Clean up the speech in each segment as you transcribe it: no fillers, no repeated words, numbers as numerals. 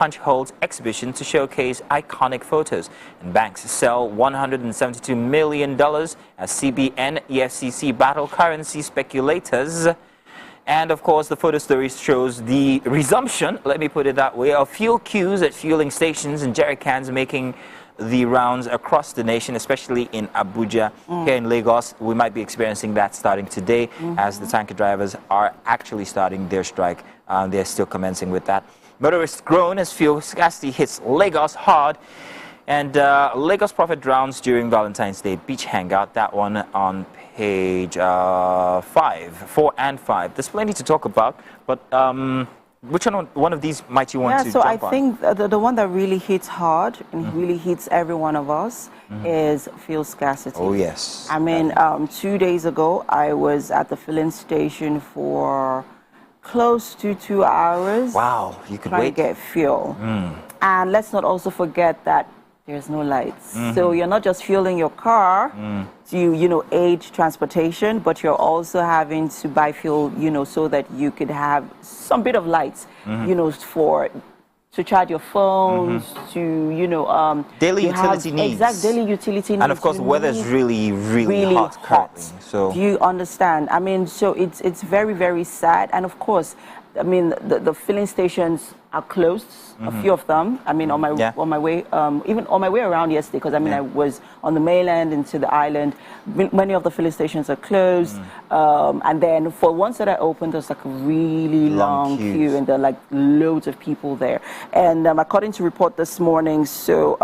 Punch holds exhibition to showcase iconic photos, and banks sell $172 million as CBN EFCC battle currency speculators. And of course, the photo story shows the resumption, let me put it that way, of fuel queues at fueling stations and jerry cans making the rounds across the nation, especially in Abuja. Here in Lagos, we might be experiencing that starting today as the tanker drivers are actually starting their strike. They're still commencing with that. Motorists groan as fuel scarcity hits Lagos hard. And Lagos prophet drowns during Valentine's Day beach hangout. That one on page 4 and 5. There's plenty to talk about, but which one of these might you want to jump on? So I think the one that really hits hard and really hits every one of us is fuel scarcity. Oh, yes. I mean, 2 days ago, I was at the filling station for close to 2 hours. Wow, you could trying wait. to get fuel. And let's not also forget that there's no lights. So you're not just fueling your car to, aid transportation, but you're also having to buy fuel, so that you could have some bit of lights, to charge your phones, to, daily utility needs. Exact daily utility needs. And of course, the weather's really hot currently. So do you understand? I mean, so it's very, very sad. And of course, I mean, the filling stations are closed, a few of them. I mean, on my way, even on my way around yesterday, because I mean, I was on the mainland into the island. Many of the filling stations are closed, and then for ones that are open, there's like a really long queue, and there are like loads of people there. And according to report this morning, so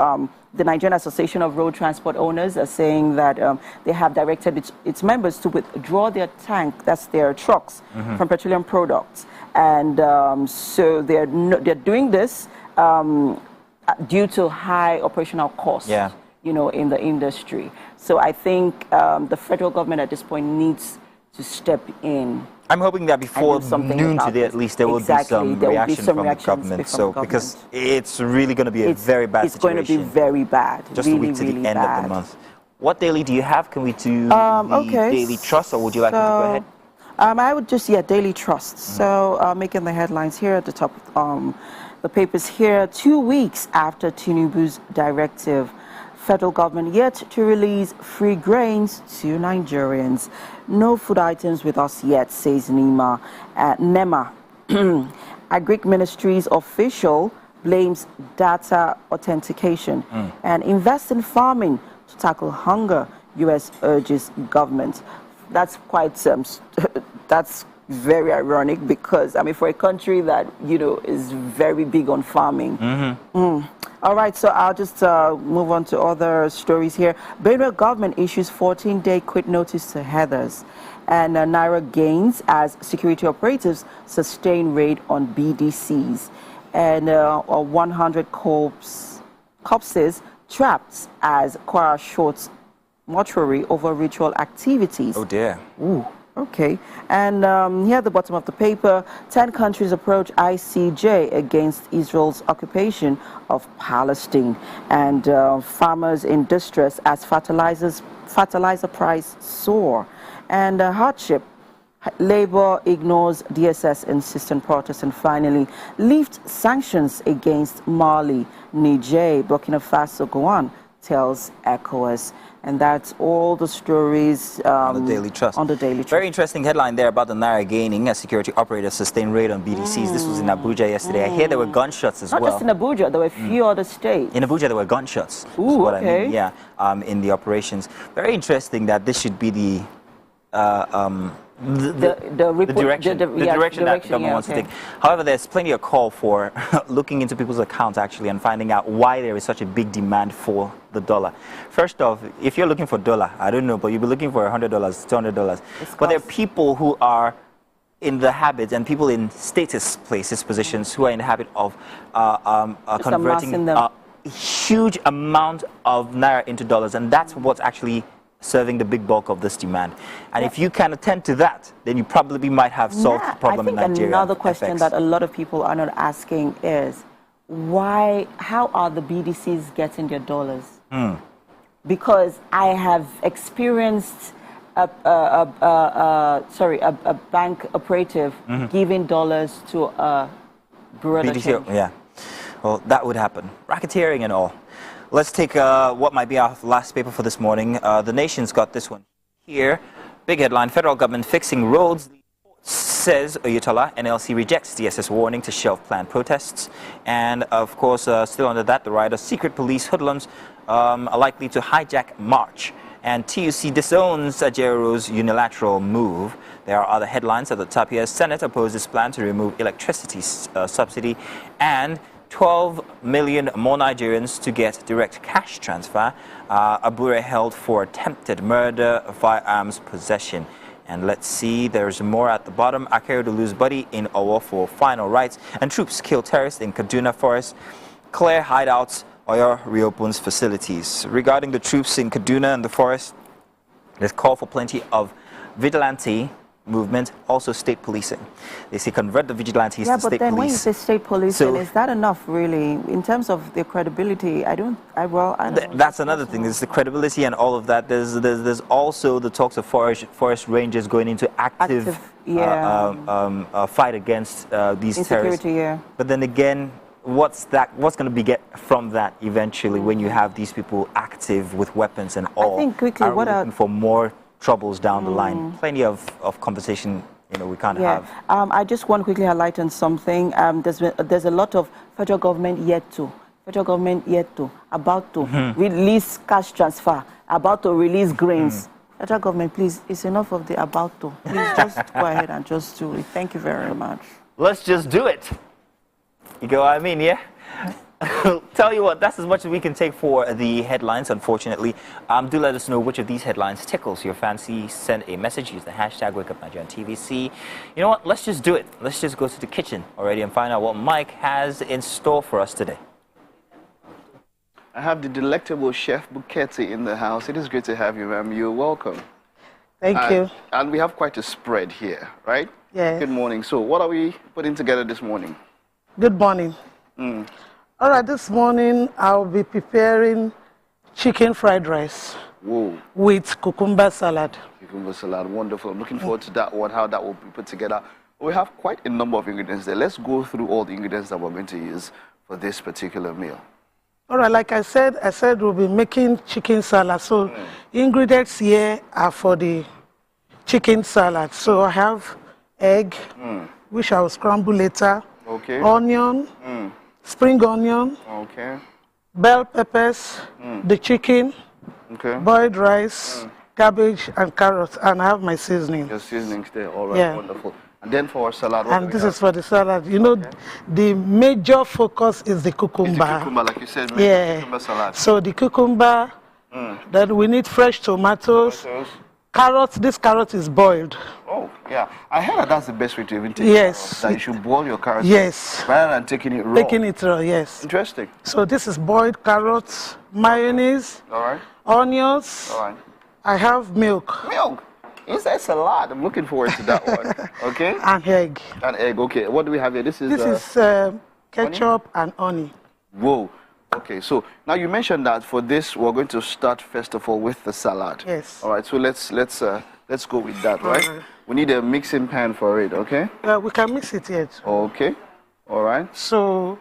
the Nigerian Association of Road Transport Owners are saying that they have directed its members to withdraw their tank, that's their trucks, from petroleum products. And so they're doing this due to high operational costs, in the industry. So I think the federal government at this point needs to step in. I'm hoping that before noon today, at least, there will be some reaction from the government. So, because it's really going to be a very bad situation. It's going to be very bad. Just a week to the end of the month. What daily do you have? Can we do the Daily Trust, or would you like me to go ahead? I would just, Daily Trust. So, making the headlines here at the top of the papers here. 2 weeks after Tinubu's directive, federal government yet to release free grains to Nigerians. No food items with us yet, says NEMA. Agric Ministry's official blames data authentication and invest in farming to tackle hunger, U.S. urges government. That's quite, that's very ironic because, I mean, for a country that, is very big on farming. All right, so I'll just move on to other stories here. Benue government issues 14-day quit notice to Heathers. And Naira gains as security operatives sustain raid on BDCs. And 100 corpses trapped as Kwara Shorts mortuary over ritual activities. Oh dear. Ooh, okay. And here at the bottom of the paper, 10 countries approach ICJ against Israel's occupation of Palestine. And farmers in distress as fertilizer price soar. And hardship. Labour ignores DSS insistent protest. And finally, lift sanctions against Mali, Niger, Burkina Faso, Guyana, tells ECOWAS. And that's all the stories on the Daily Trust. Very interesting headline there about the Naira gaining as security operators sustain raid on BDCs. This was in Abuja yesterday. I hear there were gunshots as well. Not just in Abuja, there were a few other states. In Abuja, there were gunshots. Ooh, okay. I mean. In the operations. Very interesting that this should be the direction that the government wants to take. However, there's plenty of call for looking into people's accounts actually and finding out why there is such a big demand for the dollar. First off, if you're looking for dollar, I don't know, but you'll be looking for $100, $200. But there are people who are in the habit, and people in status positions who are in the habit of converting a huge amount of Naira into dollars, and that's what's actually serving the big bulk of this demand. And if you can attend to that, then you probably might have solved the problem in Nigeria. I think another question that a lot of people are not asking is, how are the BDCs getting their dollars? Because I have experienced a bank operative giving dollars to a bureau de change. Well, that would happen. Racketeering and all. Let's take what might be our last paper for this morning. The Nation's got this one here. Big headline, federal government fixing roads, says Oyetola. NLC rejects DSS warning to shelve planned protests. And of course, still under that, the rider, secret police hoodlums are likely to hijack march. And TUC disowns Ajero's unilateral move. There are other headlines at the top here. Senate opposes plan to remove electricity subsidy. And 12 million more Nigerians to get direct cash transfer. Abure held for attempted murder, firearms possession. And let's see, there's more at the bottom. Akeredolu's body in Owo for final rites. And troops kill terrorists in Kaduna forest. Clear hideouts. Oyo reopens facilities. Regarding the troops in Kaduna and the forest, there's call for plenty of vigilante movement, also state policing. They say convert the vigilantes to state police. Yeah, but then when you say state policing, is that enough really in terms of their credibility? I don't know. That's another thing. There's the credibility and all of that. There's also the talks of forest rangers going into active fight against these terrorists. Yeah. But then again, what's going to get from that eventually when you have these people active with weapons and all? I think quickly, what are looking for more troubles down the line? Plenty of conversation, we can't have. I just want to quickly highlight on something. There's a lot of federal government about to release cash transfer, about to release grains. Federal government, please, it's enough of the about to. Please just go ahead and just do it. Thank you very much. Let's just do it. You get what I mean, yeah? Tell you what, that's as much as we can take for the headlines, unfortunately. Do let us know which of these headlines tickles your fancy. Send a message, use the hashtag WakeUpNigerianTVC. You know what, let's just do it. Let's just go to the kitchen already and find out what Mike has in store for us today. I have the delectable Chef Buketi in the house. It is great to have you, ma'am. You're welcome. Thank you. And we have quite a spread here, right? Yes. Good morning. So what are we putting together this morning? Good morning. All right, this morning I'll be preparing chicken fried rice. Whoa. With cucumber salad. Cucumber salad, wonderful. I'm looking forward to that one, how that will be put together. We have quite a number of ingredients there. Let's go through all the ingredients that we're going to use for this particular meal. All right, like I said we'll be making chicken salad. So ingredients here are for the chicken salad. So I have egg, which I will scramble later. Okay. Onion, spring onion, okay, bell peppers, the chicken, okay, boiled rice, cabbage, and carrots, and I have my seasoning. Your seasonings there, all right, Yeah. wonderful. And then for our salad, And this is for the salad. You know, the major focus is the cucumber. It's the cucumber, like you said, cucumber salad. So the cucumber, then we need fresh tomatoes. Carrots, this carrot is boiled. Oh, yeah. I heard that that's the best way to even take Yes. carrots, that you should boil your carrots Yes. rather than taking it raw. Taking it raw, yes. Interesting. So this is boiled carrots, mayonnaise, All right. onions. All right. I have milk. Milk. Inside salad. I'm looking forward to that one. Okay. And egg. And egg. Okay. What do we have here? This is Ketchup and honey. Whoa. Okay. So now you mentioned that for this we're going to start first of all with the salad. Yes. All right. So let's go with that, right? We need a mixing pan for it. Okay. We can mix it yet. Okay. All right. So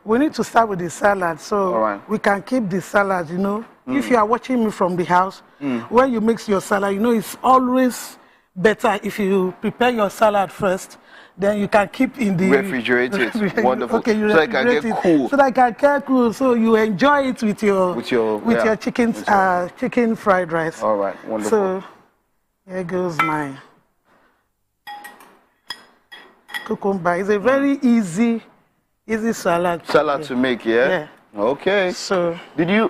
we need to start with the salad. So All right. we can keep the salad, you know. If you are watching me from the house, when you mix your salad, you know, it's always better if you prepare your salad first, then you can keep in the... Refrigerate it. Wonderful. Okay, you so it can get cool. So that it can get cool, so you enjoy it with your chicken, chicken fried rice. All right, wonderful. So here goes my cucumber. It's a very easy salad. Salad to make, yeah? Yeah. Okay. So did you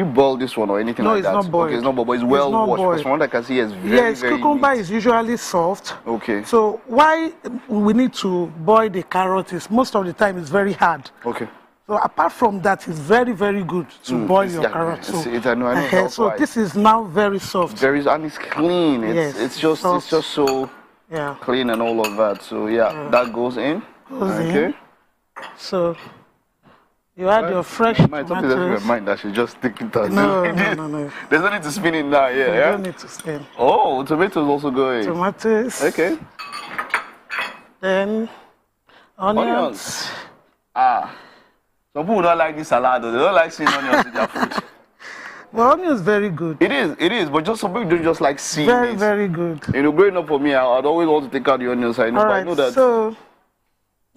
boil this one or anything like that? No, it's not boiled. Okay, it's not boiled, but it's well washed. Because from what I can see, it's very, very cucumber neat. is usually soft. Okay. So why we need to boil the carrot is most of the time it's very hard. Okay. So apart from that, it's very, very good to boil your carrot. So, so this is now very soft. And it's clean. It's just so clean and all of that. So that goes in. In. So you add your fresh tomatoes. Mind that should just stick it out. No. There's no need to spin it now, You don't need to spin. Oh, tomatoes also go in. Tomatoes. Okay. Then onions. Some people don't like this salad, though. They don't like seeing onions in their food. Well, onion is very good. It is, but just some people don't just like seeing Very, it. very good. You know, growing up for me, I'd always want to take out the onions. I know, All but I right, know that. so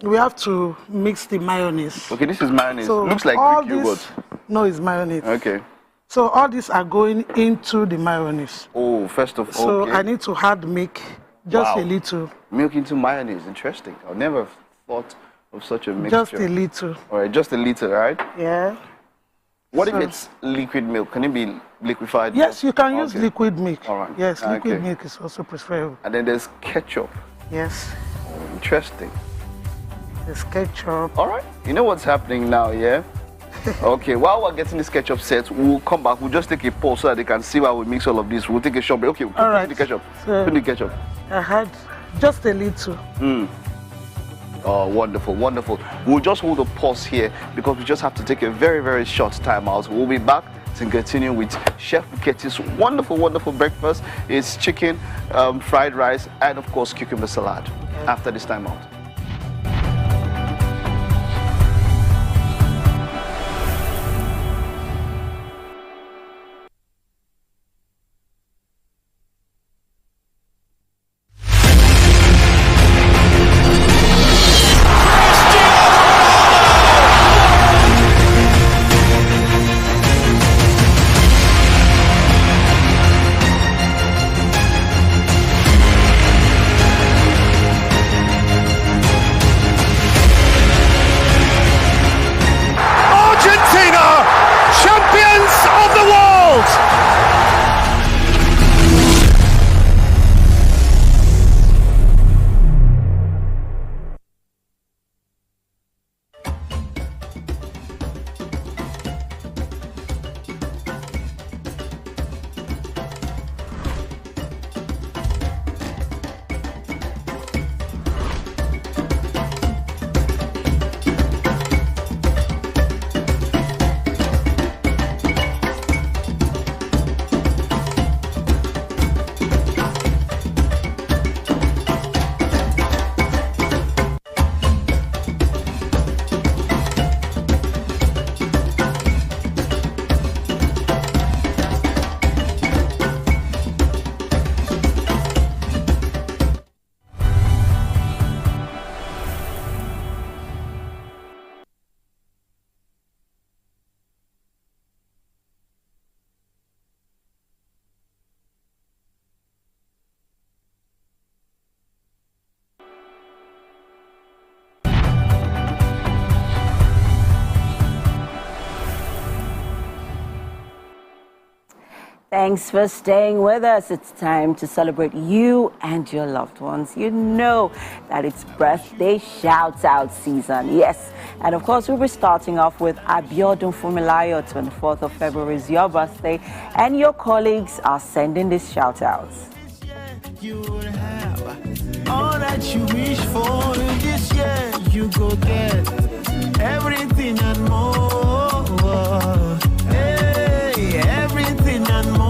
we have to mix the mayonnaise. Okay, this is mayonnaise. So Looks like all Greek yogurt. No, it's mayonnaise. Okay. So all these are going into the mayonnaise. Oh, first of all, So okay. I need to add milk, just Wow. a little. Milk into mayonnaise. Interesting. I've never thought of such a mixture. Just a little. All right, just a little, right? Yeah. What if So- it's liquid milk? Can it be liquefied? Yes, milk? you can use Okay. liquid milk. All right. Yes, liquid Okay. milk is also preferable. And then there's ketchup. Yes. Interesting. There's ketchup. All right. You know what's happening now, yeah? Okay, while we're getting this ketchup set, we'll come back. We'll just take a pause so that they can see why we mix all of this. We'll take a short break. Okay, All right. put the ketchup. So- Put the ketchup. I had just a little. Oh, wonderful, wonderful. We'll just hold a pause here because we just have to take a very, very short time out. We'll be back to continue with Chef Buketi's wonderful, wonderful breakfast. It's chicken, fried rice, and of course, cucumber salad after this time out. Argentina, champions of the world! Thanks for staying with us. It's time to celebrate you and your loved ones. You know that it's birthday shout-out season. Yes. And of course, we'll be starting off with Abiodun Fumilayo. 24th of February is your birthday. And your colleagues are sending these shout-outs. You will have all that you wish for this year. You go get everything and more. Hey, everything and more.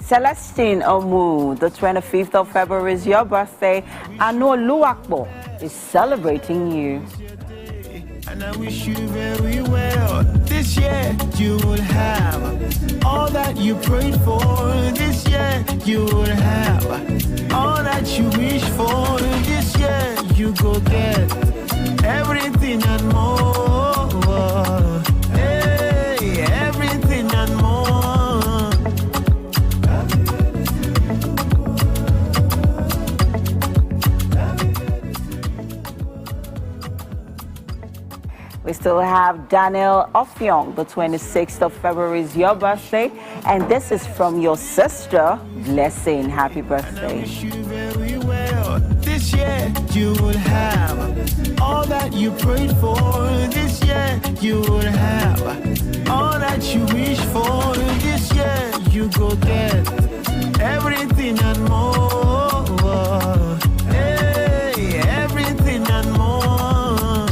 Celestine Omu, the 25th of February is your birthday. Anu Luakbo is celebrating you. And I wish you very well. This year you will have all that you prayed for. This year you will have all that you wish for. This year you go get everything and more. Hey, everything and more. We still have Daniel Ofyong, the 26th of February is your birthday. And this is from your sister, Blessing. Happy birthday. Wish you very well. This year you will have all that you prayed for. This year you will have all that you wish for. This year you go get everything and more. Hey, everything and more.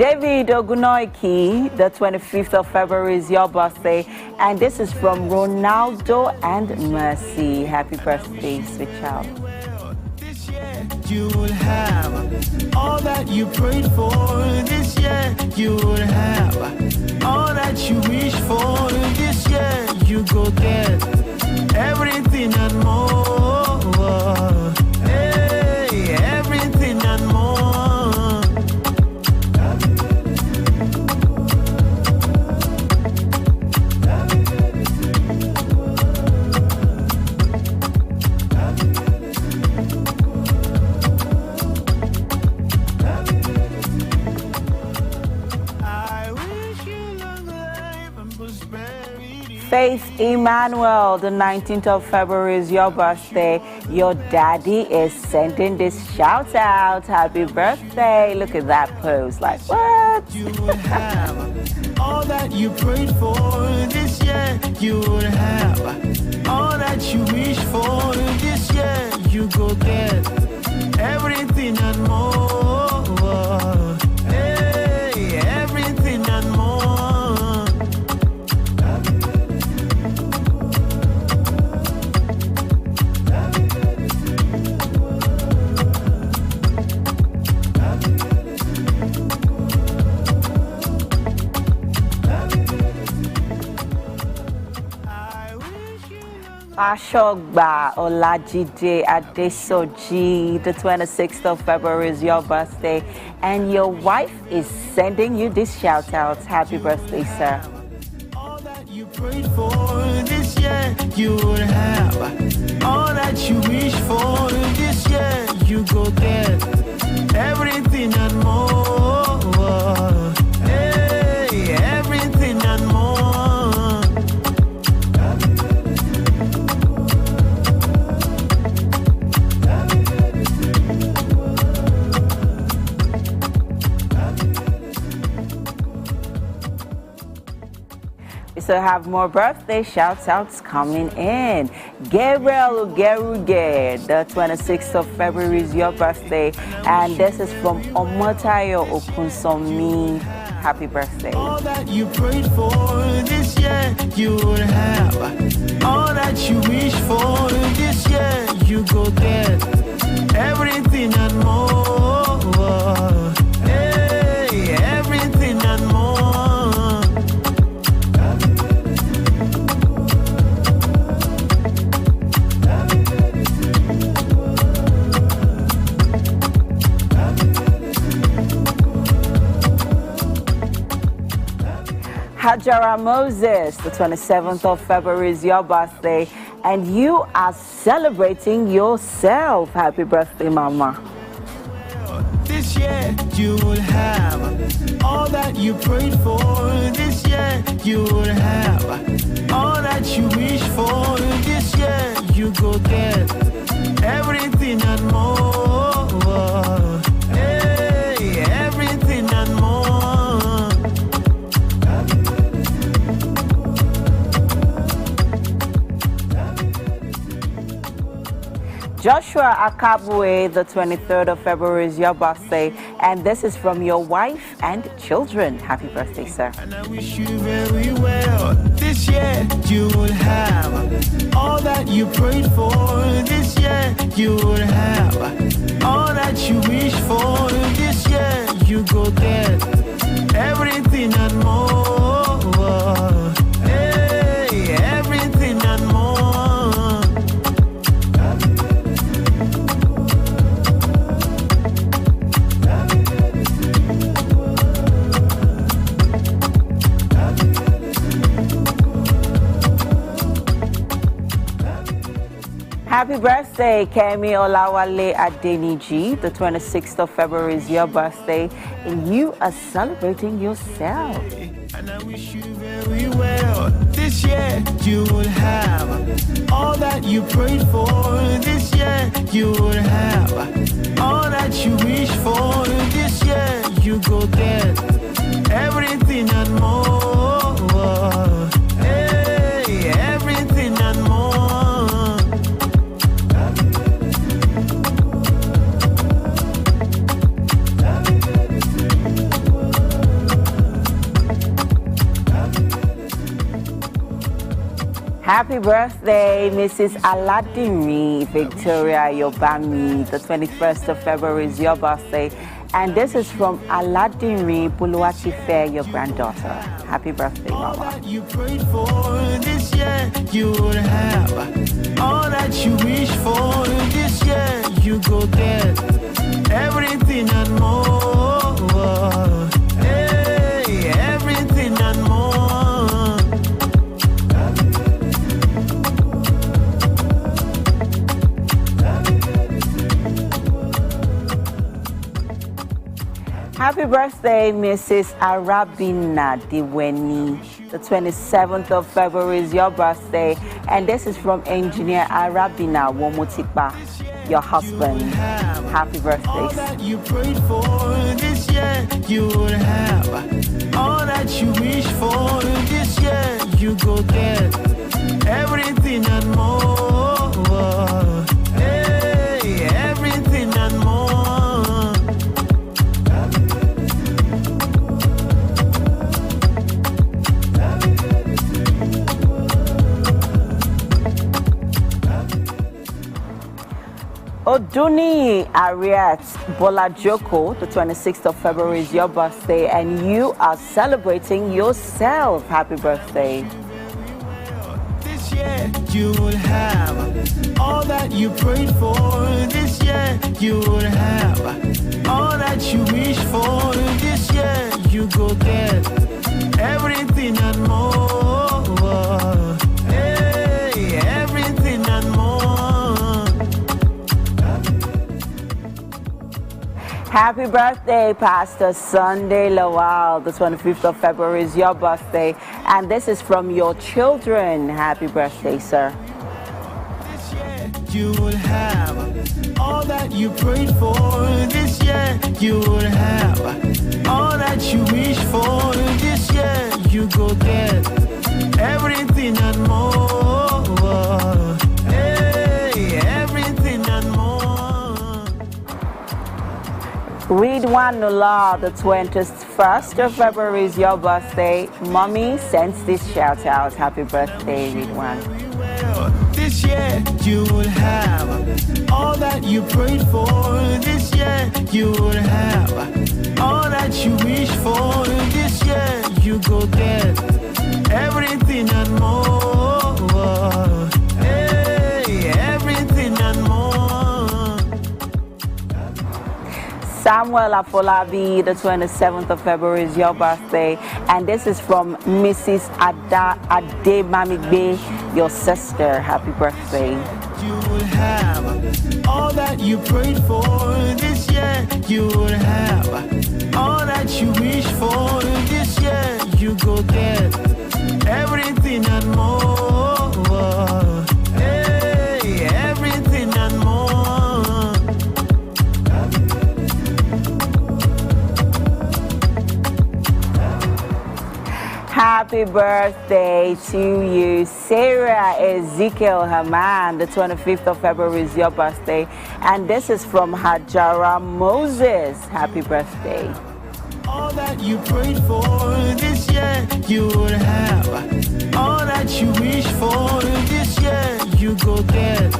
David Ogunoiki, the 25th of February is your birthday. And this is from Ronaldo and Mercy. Happy birthday, sweet child. This year you will have all that you prayed for. This year you will have all that you wish for. This year you go get everything and more. Hey, everything and more. Faith Emmanuel, the 19th of February is your birthday. Your daddy is sending this shout out. Happy birthday. Look at that pose. Like, what? You will have all that you prayed for. This year you will have all that you wish for. This year you go get everything and more. Hey, everything and more. Ashogba Olajide Adesoji, the 26th of February is your birthday, and your wife is sending you this shout out. Happy birthday, sir. All that you prayed for this year, you will have all that you wish for. This year, you go get everything and more. Hey, everything and more. So have more birthday shout outs coming in. Gabriel Ugeruge, the 26th of February is your birthday, and this is from Omotayo Okunsomi. Happy birthday. All that you prayed for this year, you will have all that you wish for. This year, you go get everything and more. Hey, everything and more. Hajara Moses, the 27th of February is your birthday, and you are celebrating yourself. Happy birthday, Mama. This year you will have all that you prayed for. This year you will have all that you wish for. This year you go get everything and more. Hey, everything and more. Joshua Akabue, the 23rd of February is your birthday, and this is from your wife and children. Happy birthday, sir. And I wish you very well. This year you will have all that you prayed for. This year you will have all that you wish for. This year you go get everything and more. Hey, everything and more. Happy birthday, Kemi Olawale Adeniji. The 26th of February is your birthday, and you are celebrating yourself. And I wish you very well. This year you will have all that you prayed for. This year you will have all that you wish for. This year you go get everything and more. Hey, everything and more. Happy birthday, Mrs. Aladimi Victoria Yobami. The 21st of February is your birthday. And this is from Aladimi Buluachife, your granddaughter. Happy birthday, Mama. All that you prayed for this year, you will have. All that you wish for this year, you go get. Everything and more. Hey, everything and more. Happy birthday, Mrs. Arabina Diweni. The 27th of February is your birthday, and this is from Engineer Arabina Womotipa, your husband. Happy birthday. All that you prayed for this year, you will have. All that you wish for this year, you go get. Everything and more. Hey, everything and more. Oduni Ariat Bolajoko, the 26th of February is your birthday, and you are celebrating yourself. Happy birthday. This year you will have all that you prayed for. This year you will have all that you wish for. This year you go get everything and more. Hey, everything and more. Happy birthday, Pastor Sunday Lawal. The 25th of February is your birthday, and this is from your children. Happy birthday, sir. This year you will have all that you prayed for. This year you will have all that you wish for. This year you go get everything and more. Hey, everything and more. Ridwan Nullah, the 21st of February is your birthday. Mommy sends this shout out. Happy birthday, Ridwan. This year you will have all that you prayed for. This year you will have all that you wish for. This year you go get everything and more. Hey, everything and more. Samuel Afolabi, the 27th of February is your birthday, and this is from Mrs. Ada Ademamigbe, your sister. Happy birthday. You will have all that you prayed for. This year you will have all that you wish for. This year you go get everything and more. Hey, everything and more. Happy birthday to you, Sarah Ezekiel Haman. The 25th of February is your birthday, and this is from Hajara Moses. Happy birthday. All that you prayed for this year, you will have. All that you wish for this year, you go get.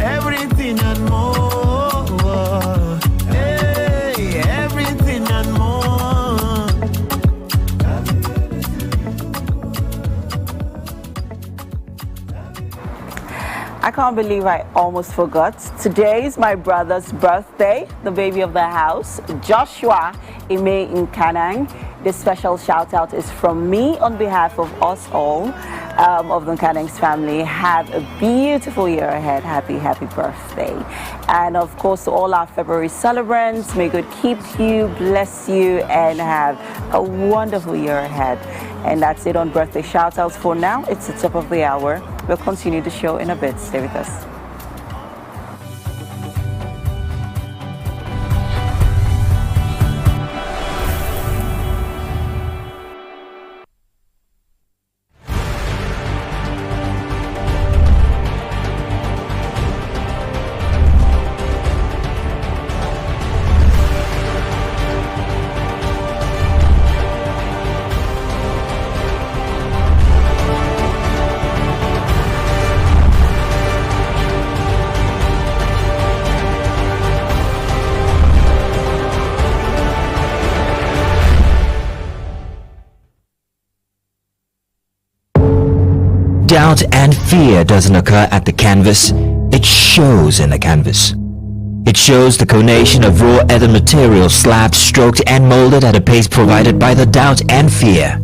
Everything and more. Hey, everything and more. I can't believe I almost forgot. Today is my brother's birthday, the baby of the house, Joshua Ime Nkanang. This special shout out is from me on behalf of us all, of the Nkanang's family. Have a beautiful year ahead. Happy birthday. And of course, to all our February celebrants, may God keep you, bless you, and have a wonderful year ahead. And that's it on birthday shout outs for now. It's the top of the hour. We'll continue the show in a bit. Stay with us. doubt and fear doesn't occur at the canvas, it shows in the canvas. It shows the conation of raw ether material slabbed, stroked and molded at a pace provided by the doubt and fear.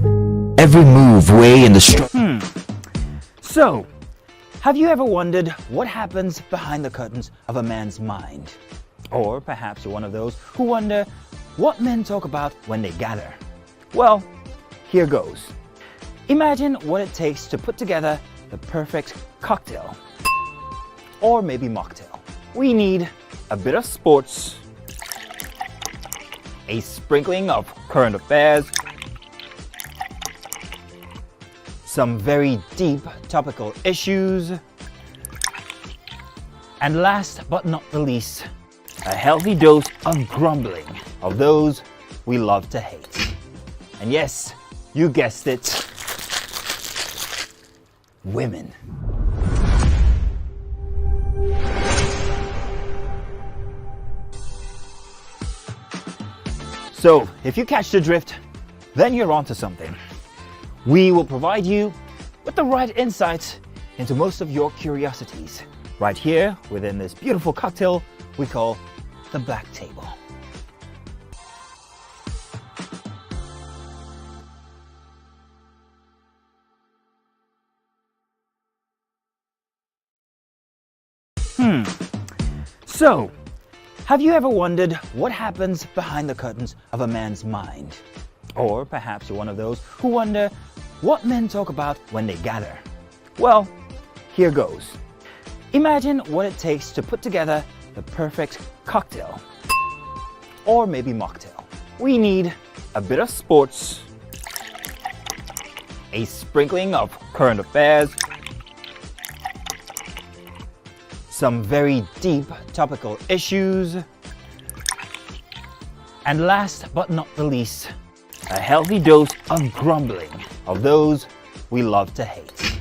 Every move way in the So, have you ever wondered what happens behind the curtains of a man's mind? Or perhaps you're one of those who wonder what men talk about when they gather. Well, here goes. Imagine what it takes to put together the perfect cocktail. Or maybe mocktail. We need a bit of sports, a sprinkling of current affairs, some very deep topical issues, and last but not the least, a healthy dose of grumbling of those we love to hate. And yes, you guessed it, women. So, if you catch the drift, then you're onto something. We will provide you with the right insights into most of your curiosities, right here within this beautiful cocktail we call the Black Table. So, have you ever wondered what happens behind the curtains of a man's mind? Or perhaps you're one of those who wonder what men talk about when they gather. Well, here goes. Imagine what it takes to put together the perfect cocktail. Or maybe mocktail. We need a bit of sports, a sprinkling of current affairs, some very deep topical issues, and last but not the least, a healthy dose of grumbling of those we love to hate.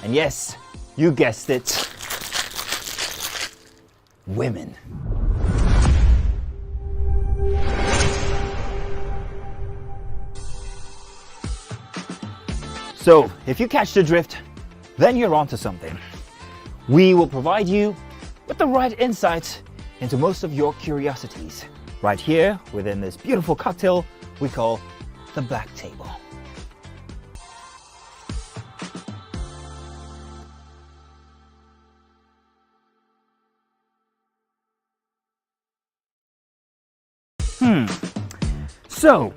And yes, you guessed it, women. So, if you catch the drift, then you're onto something. We will provide you with the right insights into most of your curiosities, right here within this beautiful cocktail we call the Black Table. So,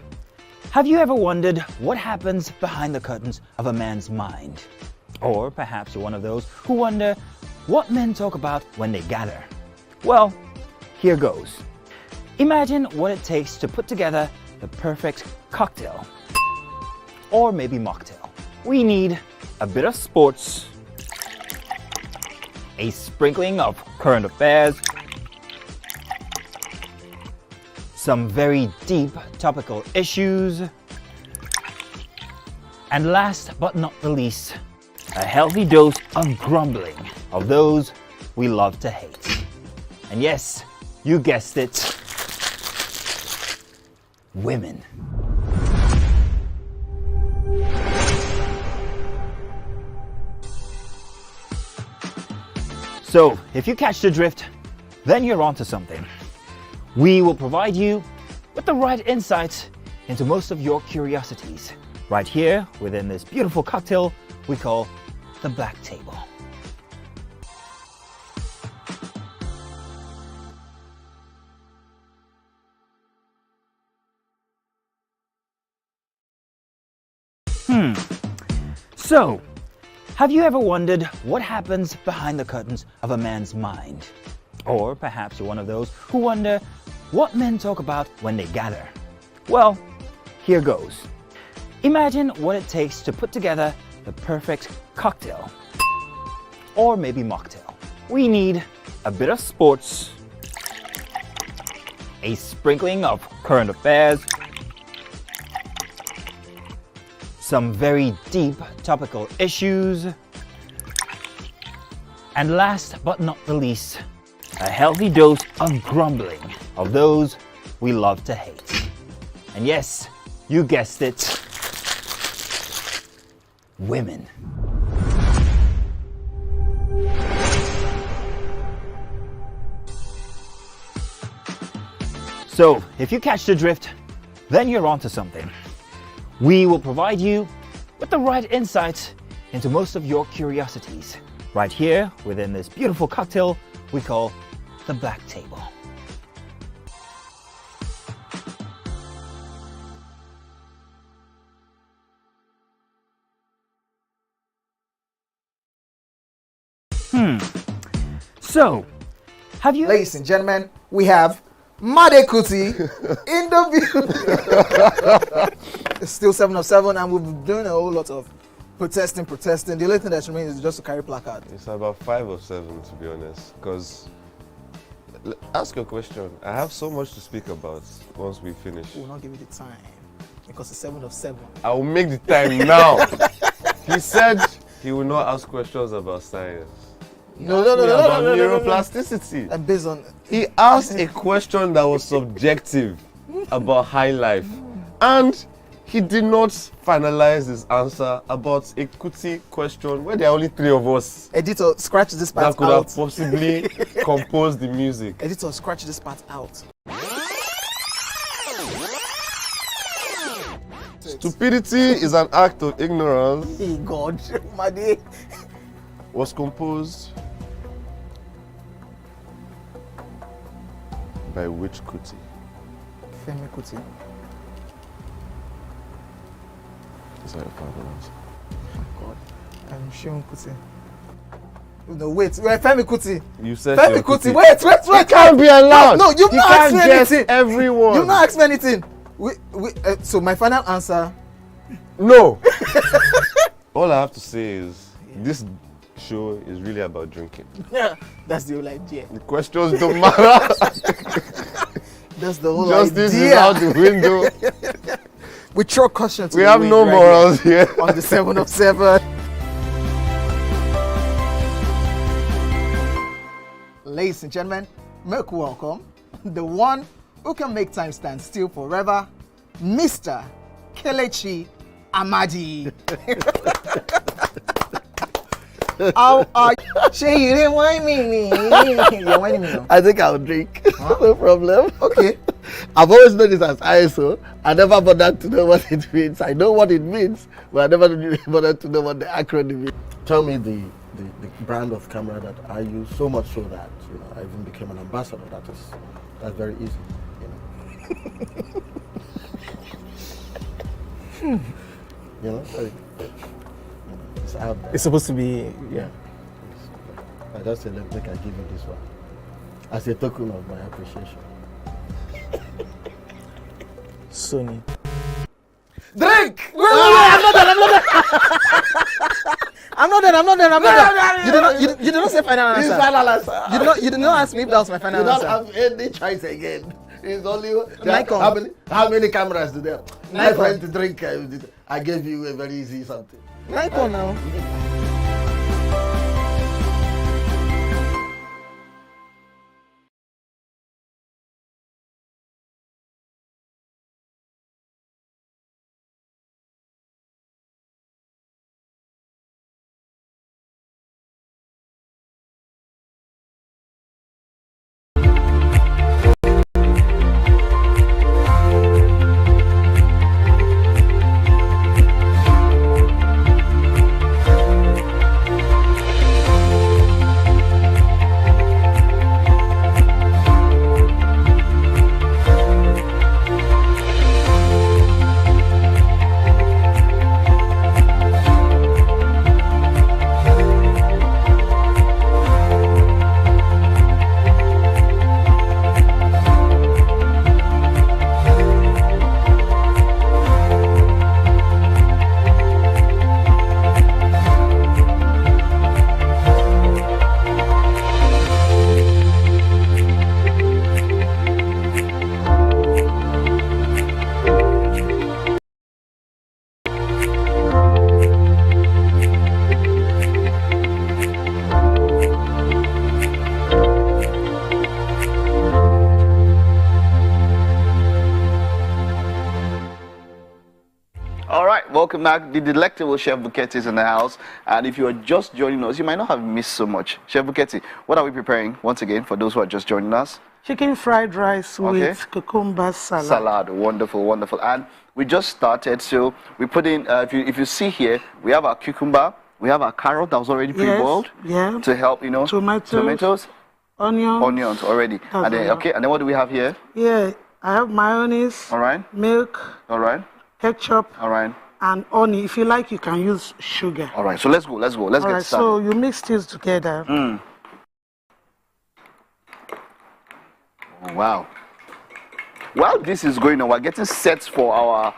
have you ever wondered what happens behind the curtains of a man's mind? Or perhaps you're one of those who wonder what men talk about when they gather. Well, here goes. Imagine what it takes to put together the perfect cocktail. Or maybe mocktail. We need a bit of sports, a sprinkling of current affairs, some very deep topical issues, and last but not the least, a healthy dose of grumbling of those we love to hate. And yes, you guessed it, women. So, if you catch the drift, then you're onto something. We will provide you with the right insights into most of your curiosities, right here within this beautiful cocktail we call the Black Table. So, have you ever wondered what happens behind the curtains of a man's mind? Or perhaps you're one of those who wonder what men talk about when they gather. Well, here goes. Imagine what it takes to put together the perfect cocktail. Or maybe mocktail. We need a bit of sports, a sprinkling of current affairs, some very deep topical issues, and last but not the least, a healthy dose of grumbling of those we love to hate. And yes, you guessed it, women. So, if you catch the drift, then you're onto something. We will provide you with the right insights into most of your curiosities right here within this beautiful cocktail we call the Black Table. So, have you... Ladies and gentlemen, we have Made Kuti in the building. It's still 7 of 7 and we've been doing a whole lot of protesting. The only thing that's remaining is just to carry placard. It's about 5 of 7 to be honest, because ask your question. I have so much to speak about once we finish. We will not give you the time because it's 7 of 7. I will make the time now. He said he will not ask questions about science. No. Neuroplasticity. And based on... He asked a question that was subjective about high life. And he did not finalize his answer about a Kuti question where there are only 3 of us. Editor, scratch this part out. That could have possibly composed the music. Editor, scratch this part out. Stupidity is an act of ignorance. Hey God, Made. Was composed by which Kuti? Femi Kuti. Is that your final answer? God, I'm Seun Kuti. No, wait, Femi Kuti. You said Femi Kuti. Wait. It can't be allowed. No, you've not asked me anything. Everyone. You've not asked me anything. So my final answer. No. All I have to say is this show is really about drinking. Yeah, that's the whole idea. The questions don't matter. That's the whole Justice idea. is out the window. We throw caution to We the have wind no right morals here. On the 7 of 7. Ladies and gentlemen, make welcome the one who can make time stand still forever, Mr. Kelechi Amadi. How are you? Shay, you didn't want me. You're whining me now. I think I'll drink. Huh? No problem. Okay. I've always known this as ISO. I never bothered to know what it means. I know what it means, but I never bothered to know what the acronym is. Tell me the brand of camera that I use, so much so that I even became an ambassador. That's very easy. It's out there. It's supposed to be, yeah. I just said, let me give you this one as a token of my appreciation. Sony. Drink! Wait, I'm not done. You did not say final answer. It's final answer. You did not ask me if that was my final You answer. don't have any choice again. It's only Nikon. how many cameras do they have? My Nikon. friend to drink. I gave you a very easy something. Nikon now. Welcome back. The delectable Chef Buketi is in the house. And if you are just joining us, you might not have missed so much. Chef Buketi, what are we preparing once again for those who are just joining us? Chicken fried rice with cucumber salad. Salad, wonderful, wonderful. And we just started, so we put in, if you see here, we have our cucumber, we have our carrot that was already pre-boiled to help, you know, tomatoes, onions already. And then, and then what do we have here? Yeah, I have mayonnaise, milk, ketchup, and honey. If you like, you can use sugar. All right, so let's go, let's get started. So you mix these together. Oh, wow. While this is going on, we're getting set for our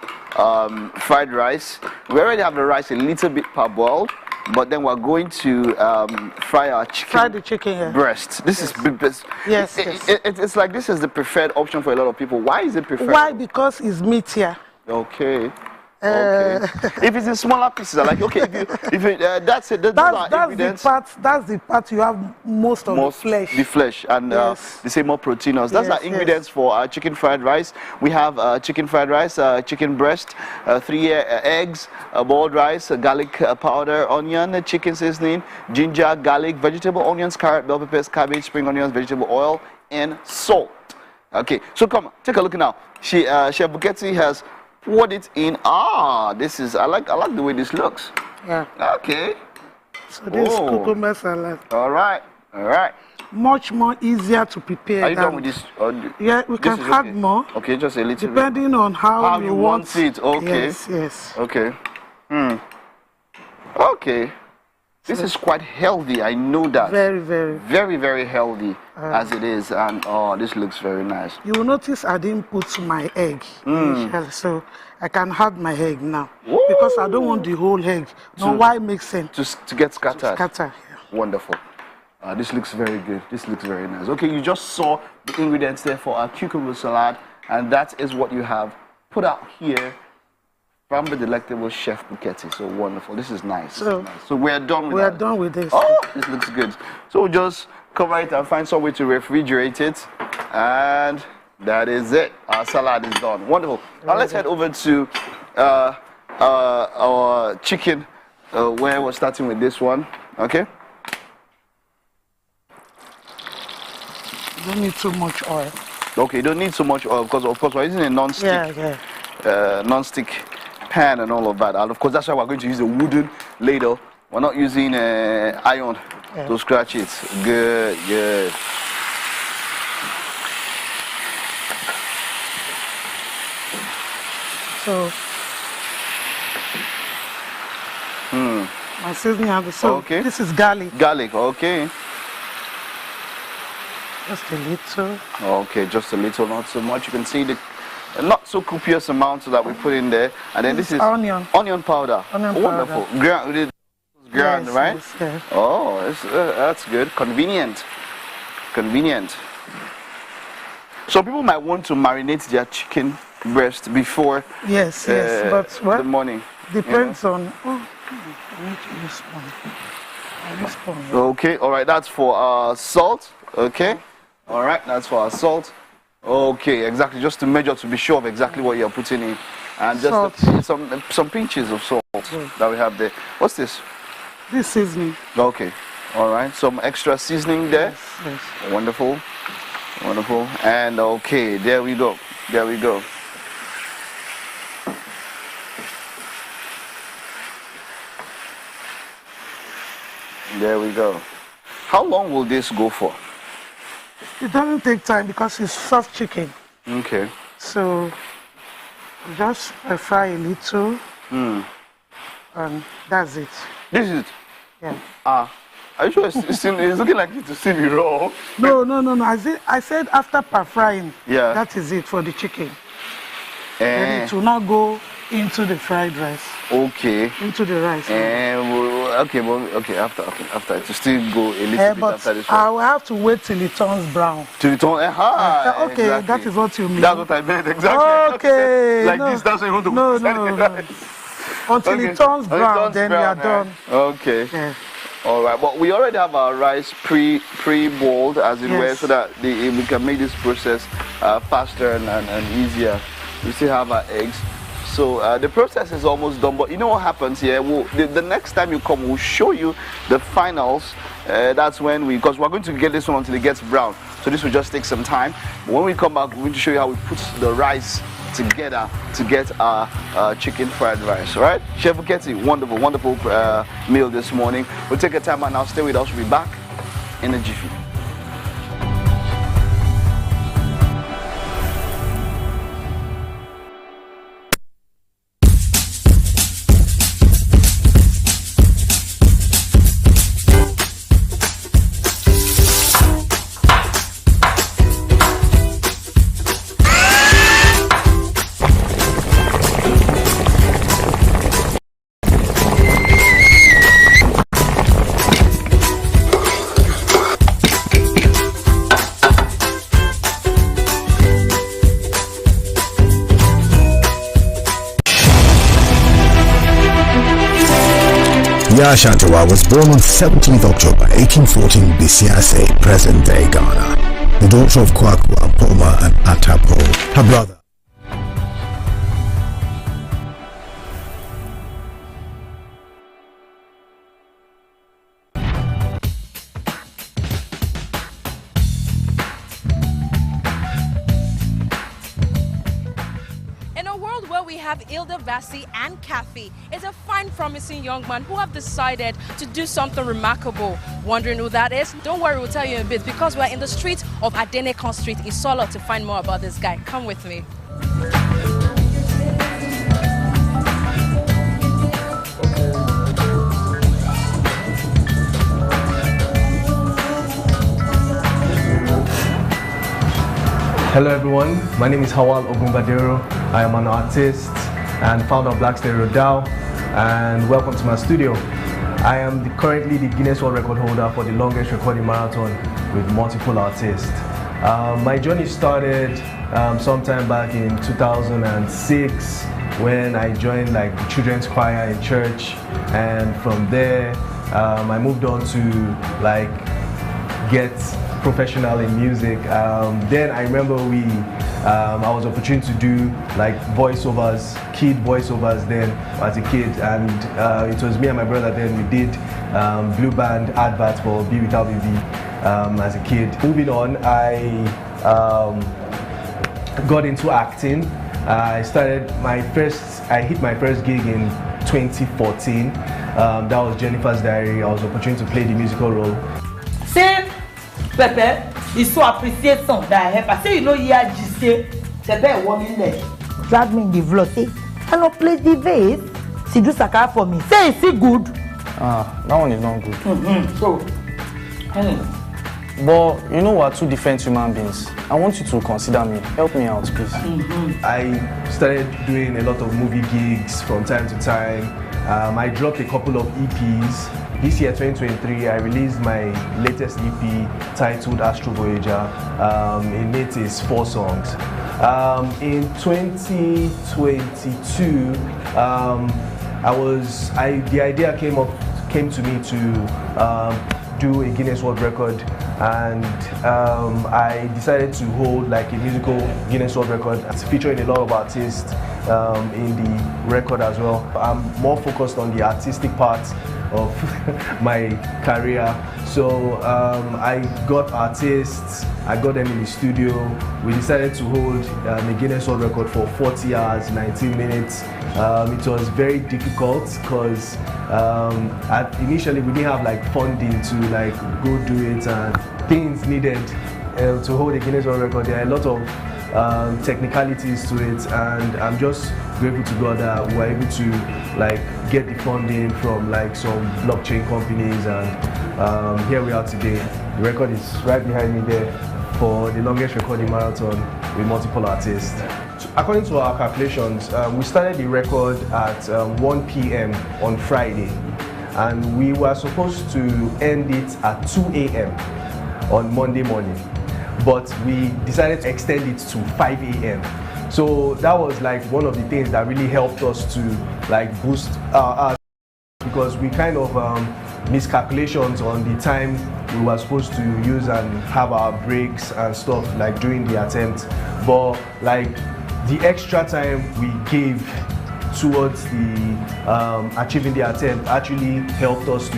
fried rice. We already have the rice a little bit parboiled, but then we're going to fry our chicken. Fry the chicken breast. This is it's like this is the preferred option for a lot of people. Why is it preferred? Why? Because it's meatier. Okay. Okay. If it's in smaller pieces, I like if you that's it. That's the part you have most of the flesh. The flesh and they say more proteinous. That's our ingredients for our chicken fried rice. We have chicken fried rice, chicken breast, 3 eggs, boiled rice, garlic powder, onion, chicken seasoning, ginger, garlic, vegetable onions, carrot, bell peppers, cabbage, spring onions, vegetable oil, and salt. Okay, so come on, take a look now. Chef Buketi has poured it in. This is I like the way this looks. Yeah. Okay. So this cucumber salad. All right. Much more easier to prepare. Are you done with this? Yeah, we can add more. Okay, just a little depending on how you want it. Okay. Yes. Okay. Okay. This is quite healthy. I know that. Very healthy as it is, and this looks very nice. You will notice I didn't put my egg initially, so I can add my egg now. Woo! Because I don't want the whole egg. No, why mixing? To get scattered. Yeah. Wonderful. This looks very good. This looks very nice. Okay, you just saw the ingredients there for our cucumber salad, and that is what you have put out here from the delectable Chef Buketi. So wonderful. This is nice. So we're done with We are done with this. Oh, this looks good. So we'll just cover it and find some way to refrigerate it. And that is it. Our salad is done. Wonderful. Now let's head over to our chicken, where we're starting with this one. Okay? You don't need too much oil. Okay, you don't need so much oil because, of course, we're using a non-stick. Non-stick pan and all of that, and of course that's why we're going to use a wooden ladle. We're not using iron to scratch it. Good. So my seasoning this is garlic. Okay. Just a little. Okay, just a little, not so much. You can see the not so copious amount that we put in there, and then this is onion powder. Wonderful. Ground, right? Yes. Oh, that's good. Convenient. So people might want to marinate their chicken breast before but the morning. Depends on I need to use spoon. Okay, all right, that's for salt. Okay, all right, that's for our salt. Okay, exactly, just to measure to be sure of exactly what you're putting in, and just some pinches of salt that we have there. What's this? This seasoning. Okay, all right, some extra seasoning there. Yes. Wonderful, and okay, there we go. There we go. How long will this go for? It doesn't take time because it's soft chicken. Okay. So just fry a little, and that's it. This is it? Yeah. Are you sure it's looking like it's still be raw? No. I said after frying. Yeah. That is it for the chicken. And it will now go into the fried rice. Okay. Into the rice. Okay, after it will still go a little bit after this one. I will have to wait till it turns brown. Till it turns okay, exactly. that is what you mean. That's what I meant, exactly. Okay. This, that's what you want to No. Until it turns brown, then we are done. Okay. Yeah. All right, but we already have our rice pre-boiled, as it were, so that we can make this process faster and easier. We still have our eggs. So the process is almost done, but you know what happens here? The next time you come, we'll show you the finals. That's when because we're going to get this one until it gets brown. So this will just take some time. But when we come back, we're going to show you how we put the rice together to get our chicken fried rice. All right, Chef Buketi, wonderful meal this morning. We'll take a time and now stay with us. We'll be back in a jiffy. Ashantewa was born on 17th October 1814 Bisiase, present-day Ghana, the daughter of Kwaku Ampoma and Atapo. Her brother. Hilda Vassie and Kathy is a fine, promising young man who have decided to do something remarkable. Wondering who that is? Don't worry, we'll tell you in a bit, because we're in the streets of Adenekon Street in Solo to find more about this guy. Come with me. Hello everyone, my name is Hawal Ogunbadero. I am an artist and founder of Black Stereo DAO, and welcome to my studio. I am currently the Guinness World Record holder for the longest recording marathon with multiple artists. My journey started sometime back in 2006 when I joined like the children's choir in church, and from there I moved on to like get professional in music. Then I remember I was opportune to do like voiceovers, kid voiceovers then as a kid, and it was me and my brother then we did Blue Band adverts for Be Without BB as a kid. Moving on, I got into acting. I hit my first gig in 2014. That was Jennifer's Diary. I was opportune to play the musical role. Say, Pepe, is so appreciate some that I help. I say, you know, yeah, just say, Pepe, woman there. Drag me in the vlog. Say, I don't play the vase. She do sakara for me. Say, is it good? That one is not good. So, but you know, we're two different human beings. I want you to consider me. Help me out, please. I started doing a lot of movie gigs from time to time. I dropped a couple of EPs. This year, 2023, I released my latest EP titled Astro Voyager. In it is 4 songs. In 2022, the idea came to me to do a Guinness World Record, and I decided to hold like a musical Guinness World Record. It's featuring a lot of artists in the record as well. I'm more focused on the artistic part of my career. So I got artists, I got them in the studio. We decided to hold a Guinness World Record for 40 hours, 19 minutes. It was very difficult because initially we didn't have like funding to like go do it, and things needed to hold a Guinness World Record. There are a lot of technicalities to it, and I'm just grateful to God that we were able to like get the funding from like some blockchain companies, and here we are today. The record is right behind me there for the longest recording marathon with multiple artists. According to our calculations, we started the record at 1 p.m. on Friday, and we were supposed to end it at 2 a.m. on Monday morning, but we decided to extend it to 5 a.m. So that was like one of the things that really helped us to like boost us, because we kind of miscalculations on the time we were supposed to use and have our breaks and stuff like during the attempt. But like the extra time we gave towards the achieving the attempt actually helped us to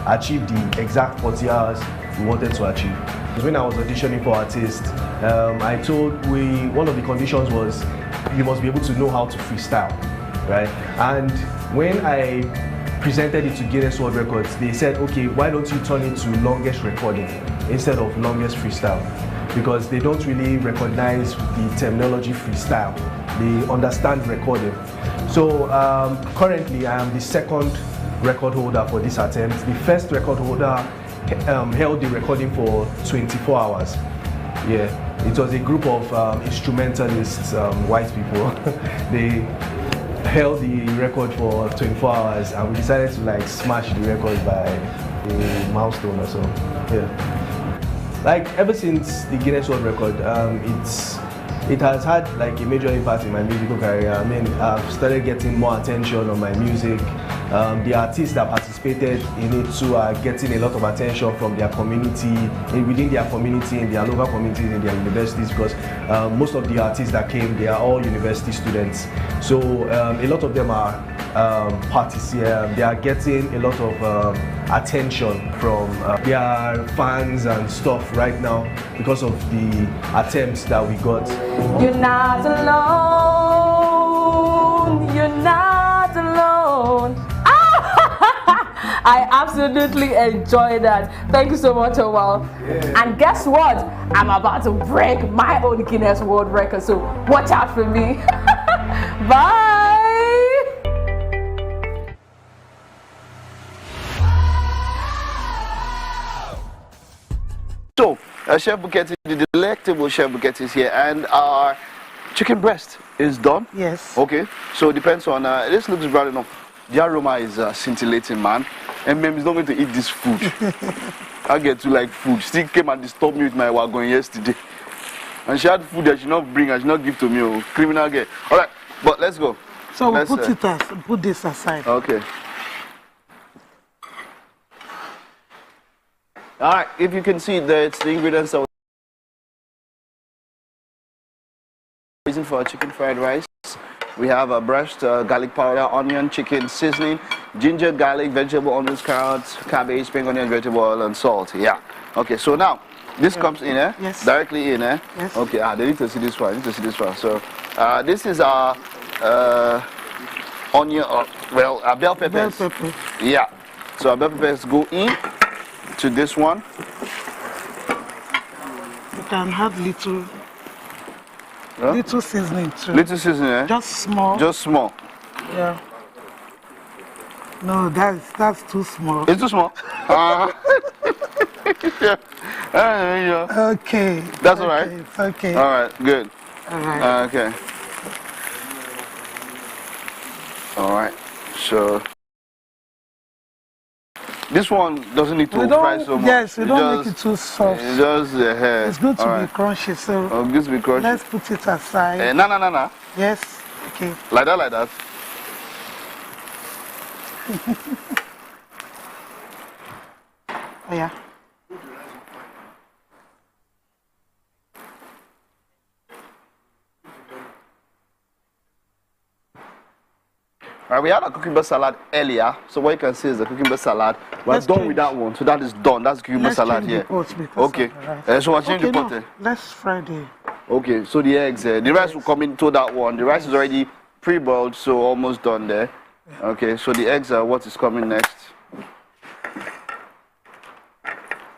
achieve the exact 40 hours we wanted to achieve. When I was auditioning for artists, I told one of the conditions was you must be able to know how to freestyle, right? And when I presented it to Guinness World Records, they said, okay, why don't you turn it to longest recording instead of longest freestyle? Because they don't really recognize the terminology freestyle. They understand recording. So currently I am the second record holder for this attempt. The first record holder held the recording for 24 hours. Yeah, it was a group of instrumentalists, white people. They held the record for 24 hours and we decided to like smash the record by a milestone or so. Yeah. Like ever since the Guinness World Record, it has had like a major impact in my musical career. I mean, I've started getting more attention on my music. The artists that participated in it too are getting a lot of attention from their community, within their community, in their local communities, in their universities, because most of the artists that came, they are all university students. So a lot of them are they are getting a lot of attention from their fans and stuff right now because of the attempts that we got. You're not alone, you're not alone. I absolutely enjoy that. Thank you so much, Owal. Yeah. And guess what? I'm about to break my own Guinness World Record, so watch out for me. Bye. So, Chef Buketi, the delectable Chef Buketi is here, and our chicken breast is done. Yes. Okay, so it depends on, this looks brown enough. The aroma is scintillating, man. And ma'am is not going to eat this food. I get to like food. She came and disturbed me with my wagon yesterday. And she had food that she not bring and she not give to me. Oh, criminal girl. All right, but let's go. So we'll put this aside. Okay. All right, if you can see that it's the ingredients that we're using for our chicken fried rice. We have a breast, garlic powder, onion, chicken seasoning, ginger, garlic, vegetable, onions, carrots, cabbage, spring onion, vegetable oil, and salt. Yeah. Okay, so now this comes in, Yes. Directly in, Yes. Okay, they need to see this one. So this is our onion, our bell peppers. Bell pepper. Yeah. So our bell peppers go in to this one. You can have little seasoning too. Little seasoning, eh? Just small. Just small. Yeah. No, that's too small. It's too small. Yeah. Okay. That's all right. It's okay. All right. Good. All right. Okay. All right. So this one doesn't need to fry so much. Yes, we don't make it too soft. It's just the hair. It's good to be crunchy, so good to be crunchy. let's put it aside. No. Yes. Okay. Like that. Oh yeah. All right, we had a cucumber salad earlier, so what you can see is the cucumber salad. We're done with that one, so that is done. That's cucumber salad here. Okay. So we're changing the pot. Let's fry the. Okay, so the eggs, the rice will come into that one. The rice is already pre-boiled, so almost done there. Okay, so the eggs are what is coming next.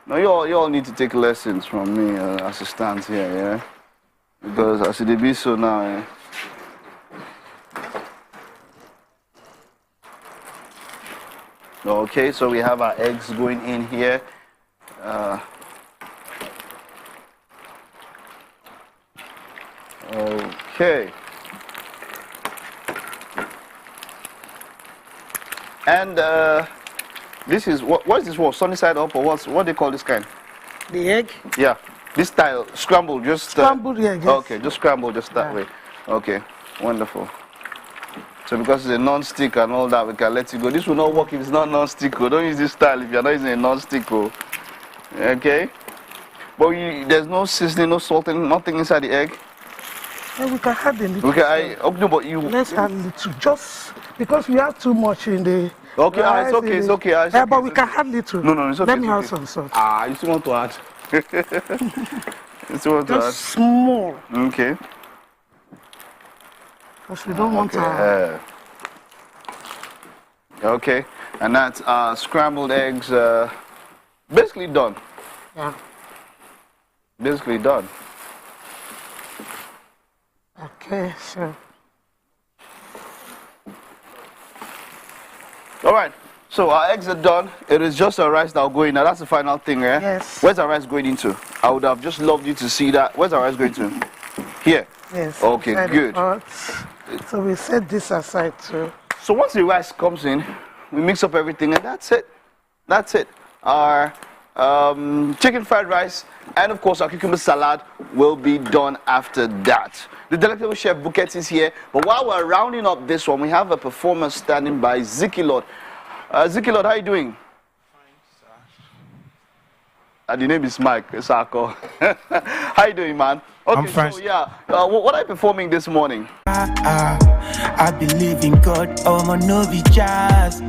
Now you all need to take lessons from me as it stands here, yeah? Because as it be so now, yeah? Okay, so we have our eggs going in here. Okay. And this is what is this one? Sunny side up or what do they call this kind? The egg? Yeah. This style scrambled, just scrambled egg. Yes. Okay, just scrambled just that way. Okay, wonderful. So because it's a non-stick and all that, we can let you go. This will not work if it's not non-stick. Don't use this style if you're not using a non-stick. Okay? But there's no seasoning, no salt, nothing inside the egg. Yeah, we can add a little. Okay, no, but you. Let's add a little, just because we have too much in the. Okay, it's okay, it's okay. Yeah, but we can add little. No, it's okay. Let me have some salt. You still want to add? It's what Just small. Okay. Because we don't want to. Okay, and that's scrambled eggs. Basically done. Yeah. Basically done. Okay, so. All right. So our eggs are done. It is just our rice that will go in. Now that's the final thing, eh? Yes. Where's our rice going into? I would have just loved you to see that. Where's our rice going to? Here. Yes. Okay, good. So we set this aside too. So once the rice comes in, we mix up everything, and that's it. That's it. Our chicken fried rice and of course our cucumber salad will be done after that. The delectable chef Buketi is here, but while we're rounding up this one, we have a performer standing by, Ziki Lord. Ziki Lord, how are you doing? Fine, sir. The name is Mike Sako. How are you doing, man? Okay, I'm fine. So yeah, what are you performing this morning? I believe in God, I'm a novi jazz.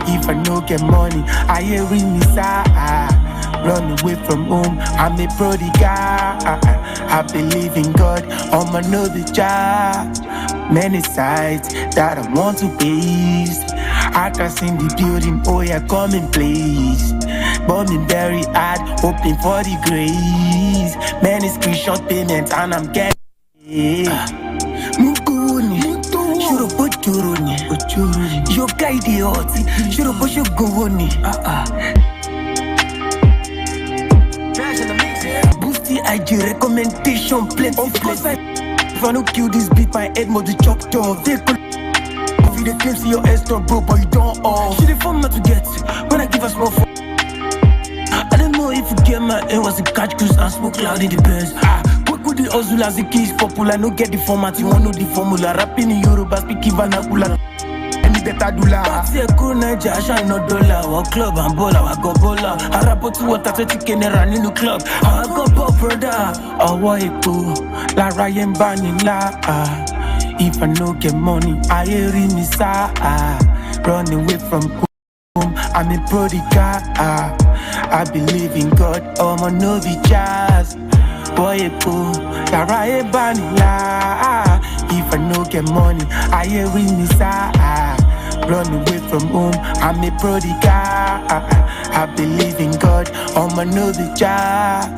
If I no get money, I hear me run away from home, I'm a prodigal. I believe in God, I'm a novi jazz. Many sides that I want to please. I can in the building, oh yeah, come in please. Bombing very hard, hoping for the grace. Many screenshot payments and I'm getting Mukuni, shuro pochuruni, yo kaidi oti, shuro posho goni. Boosty IG recommendation plenty. Of course if I don't kill this beat, my head must be chopped off. They could the claims to your ass don't bro, but you don't off. She the fun not to get when I give us more fun. I don't know if you get my aim was to catch cruise and smoke loud in the Benz. What could the hustle as the keys popular? No get the format, you want know the formula. Rapping in Yoruba, speaking vernacular. Any better do la. That's a cool Niger, shine no dollar. Our club and baller, I go baller. I rap to what I chicken and run in the club. I go pop brother. I want it la Ryan Banning la. If I no get money, I hear me sa. Run away from home, I'm a prodigal. I believe in God, I'm a novi jazz. Boy, la Ryan Banning la. If I no get money, I hear me sa. Run away from home, I'm a prodigal. I believe in God, I'm a novi jazz.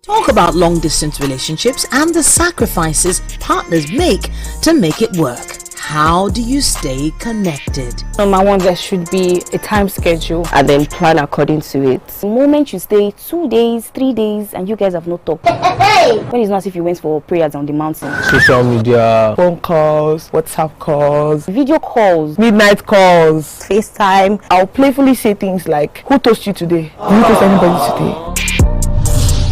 Talk about long-distance relationships and the sacrifices partners make to make it work. How do you stay connected? Number one, there should be a time schedule and then plan according to it. The moment you stay 2 days, 3 days, and you guys have not talked. When it's not as if you went for prayers on the mountain. Social media, phone calls, WhatsApp calls, video calls, midnight calls, FaceTime. I'll playfully say things like, who toast you today? Did you toast anybody today?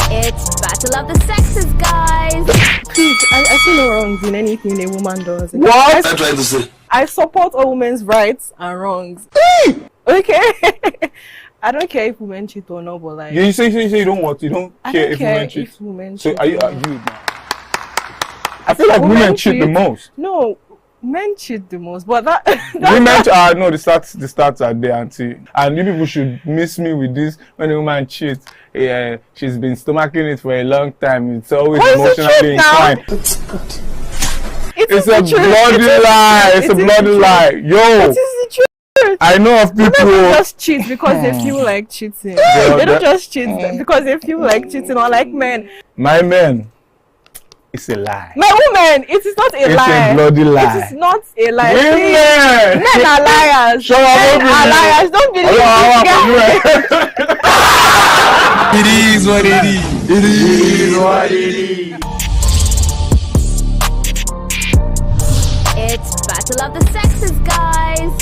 It's Battle of the Sexes, guys. Please, I see no wrongs in anything a woman does. What? I'm trying to say. I support all women's rights and wrongs. Okay. I don't care if women cheat or not, but like you say you don't want, you don't care if women cheat. So are you now? I feel like women cheat the most. No, men cheat the most, but that women are no the stats are there, auntie. And you people should miss me with this. When a woman cheats, she's been stomaching it for a long time. It's always emotionally inclined. It's a bloody lie. It's a bloody lie. Yo. It is the truth. I know of people who just cheat because they feel like cheating. They don't just cheat because they feel like cheating, or like men. My men, it's a lie. My woman, it is not a lie. It's a bloody lie. It is not a lie. Women! Men are liars. Men are liars. Don't believe this guy. It is what it is. It is what it is. It's Battle of the Sexes, guys.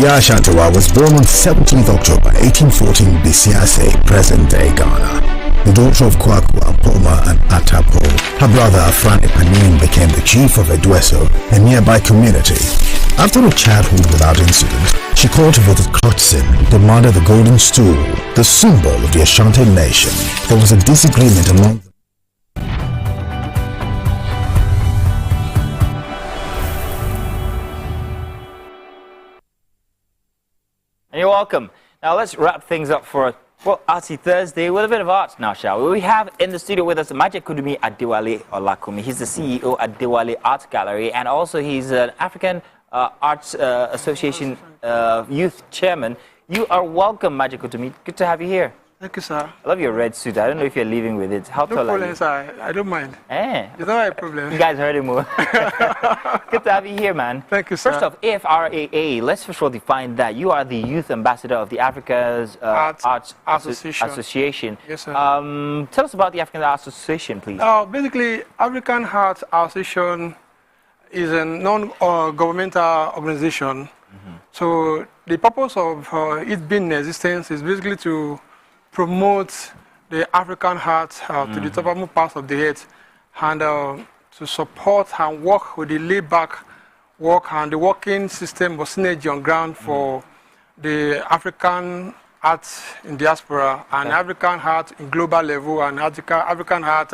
Dia Ashantewa was born on 17th October 1814 Bisiase, present-day Ghana. The daughter of Kwaku Apoma and Atapo. Her brother Afrani Panin became the chief of Edweso, a nearby community. After a childhood without incident, she cultivated Klotsin, demanded the golden stool, the symbol of the Ashanti nation. There was a disagreement among them. You're welcome. Now let's wrap things up for Artsy Thursday with a bit of art now, shall we? We have in the studio with us Magic Kudumi Adewale Olakumi. He's the CEO at Adewale Art Gallery, and also he's an African Arts Association youth chairman. You are welcome, Magic Kudumi. Good to have you here. Thank you, sir. I love your red suit. I don't know if you're leaving with it. How tall are you? No problem, sir. I don't mind. Eh. It's not a problem. You guys heard him. Good to have you here, man. Thank you, sir. First off, AFRAA, let's first of all define that. You are the youth ambassador of the Africa's Arts Association. Yes, sir. Tell us about the African Arts Association, please. Basically, African Arts Association is a non-governmental organization. So the purpose of it being in existence is basically to promote the African arts to the topmost parts of the earth, and to support and work with the laid-back work and the working system of synergy on ground for the African arts in diaspora and African art in global level and African art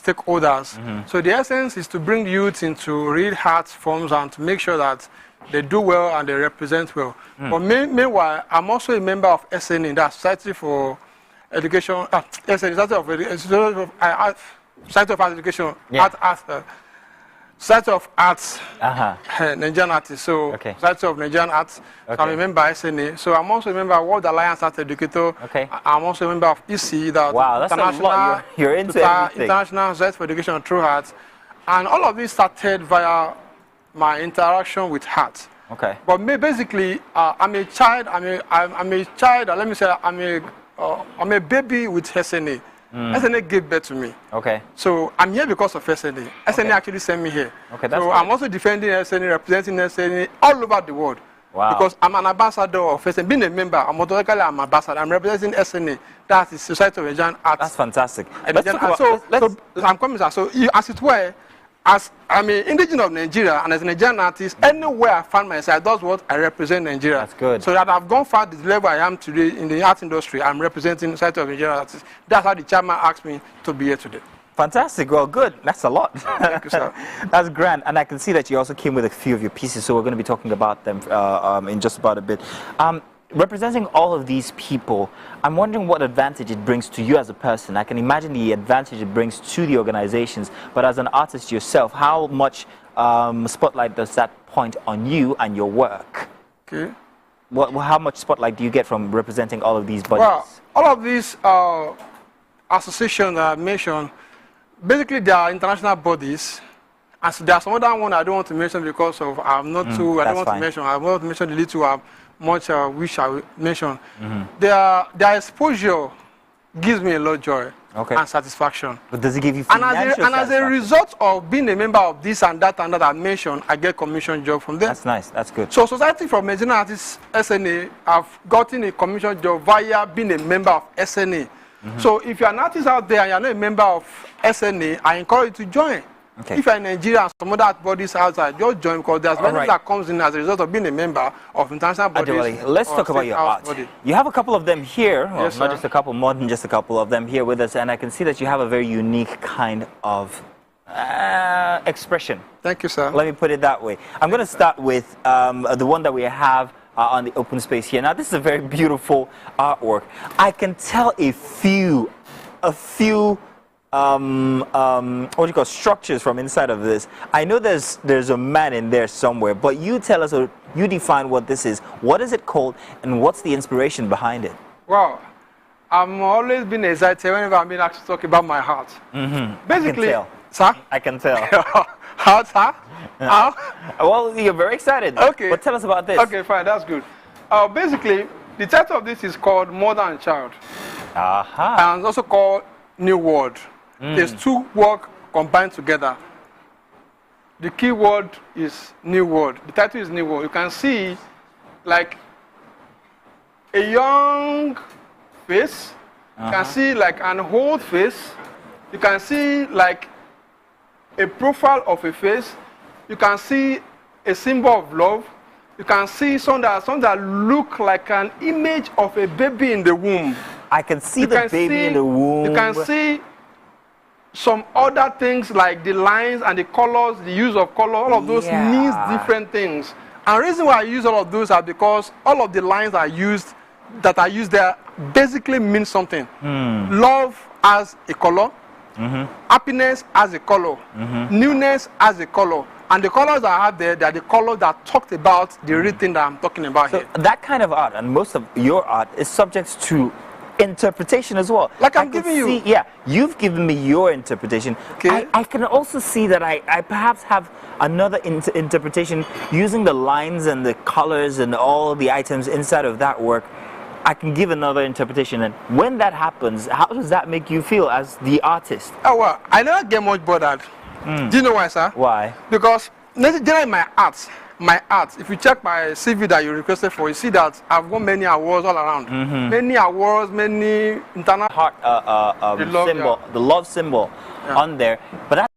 stakeholders. So the essence is to bring youth into real art forms and to make sure that they do well and they represent well. But meanwhile, I'm also a member of SNE, that's Society for Education, Society of Education, Society of Arts, Nigerian Artists. So, Society of Nigerian Arts, I'm a member of SNE. So, I'm also a member of World Alliance Art Educator. I'm also a member of EC, that that's a lot. You're into everything. International Society for Education and True Arts. And all of this started via my interaction with art. But basically, I'm a child. I'm a child. Let me say, I'm a baby with SNA. SNA gave birth to me. So I'm here because of SNA. SNA actually sent me here. So I'm also defending SNA, representing SNA all over the world. Because I'm an ambassador of SNA. Being a member, I'm automatically an ambassador. I'm representing SNA. That's the Society of Nigerian Arts. That's fantastic. So I'm coming, sir. So as it were, as I'm an indigenous of Nigeria and as a Nigerian artist, anywhere I find myself, that's what I represent Nigeria. That's good. So that I've gone far to the level I am today in the art industry, I'm representing the Society of Nigerian Artists. That's how the chairman asked me to be here today. Fantastic. Well, good. That's a lot. Thank you, sir. That's grand. And I can see that you also came with a few of your pieces, so we're going to be talking about them in just about a bit. Representing all of these people, I'm wondering what advantage it brings to you as a person. I can imagine the advantage it brings to the organizations, but as an artist yourself, how much spotlight does that point on you and your work? How much spotlight do you get from representing all of these bodies? Well, all of these associations that I mentioned, basically they are international bodies. And so there are some other ones I don't want to mention because of I'm not too. I don't want to mention. I want to mention the little much which I will mention. Their exposure gives me a lot of joy and satisfaction. But does it give you financial and as a result of being a member of this and that I mentioned, I get commission job from them. That's nice. That's good. So Society for Nigerian Artists SNA, I've gotten a commission job via being a member of SNA. So if you're an artist out there and you're not a member of SNA, I encourage you to join. If you're in Nigeria and some other bodies outside, just join because there's money that comes in as a result of being a member of international bodies. Adewale, let's talk about your art. You have a couple of them here, well, yes, not just a couple, more than just a couple of them here with us, and I can see that you have a very unique kind of expression. Thank you, sir. Let me put it that way. I'm going to start with the one that we have on the open space here. Now, this is a very beautiful artwork. I can tell a few what do you call structures from inside of this. I know there's a man in there somewhere, but you tell us, or you define what this is. What is it called, and what's the inspiration behind it? Well, I'm always been excited whenever I'm being asked to talk about my heart. Basically, sir? I can tell. How, sir? How? Well, you're very excited. Okay. But tell us about this. Okay, fine, that's good. Basically, the title of this is called Mother and Child. And it's also called New World. There's two words combined together. The key word is New World. The title is New World. You can see like a young face. You can see like an old face. You can see like a profile of a face. You can see a symbol of love. You can see some that look like an image of a baby in the womb. I can see the baby in the womb. You can see some other things like the lines and the colors, the use of color, all of those means different things. And the reason why I use all of those are because all of the lines that are used there basically mean something. Love has a color, happiness has a color, newness has a color. And the colors I have there, they are the colors that talked about the real thing that I'm talking about here. That kind of art, and most of your art, is subject to interpretation as well. Like I'm giving you. Yeah, you've given me your interpretation. Okay. I can also see that I perhaps have another interpretation using the lines and the colors and all the items inside of that work. I can give another interpretation. And when that happens, how does that make you feel as the artist? Oh, well, I never get much bothered. Do you know why, sir? Why? Because generally my art, if you check my CV that you requested for, you see that I've won many awards all around. Many awards, many international heart the love symbol on there. But that's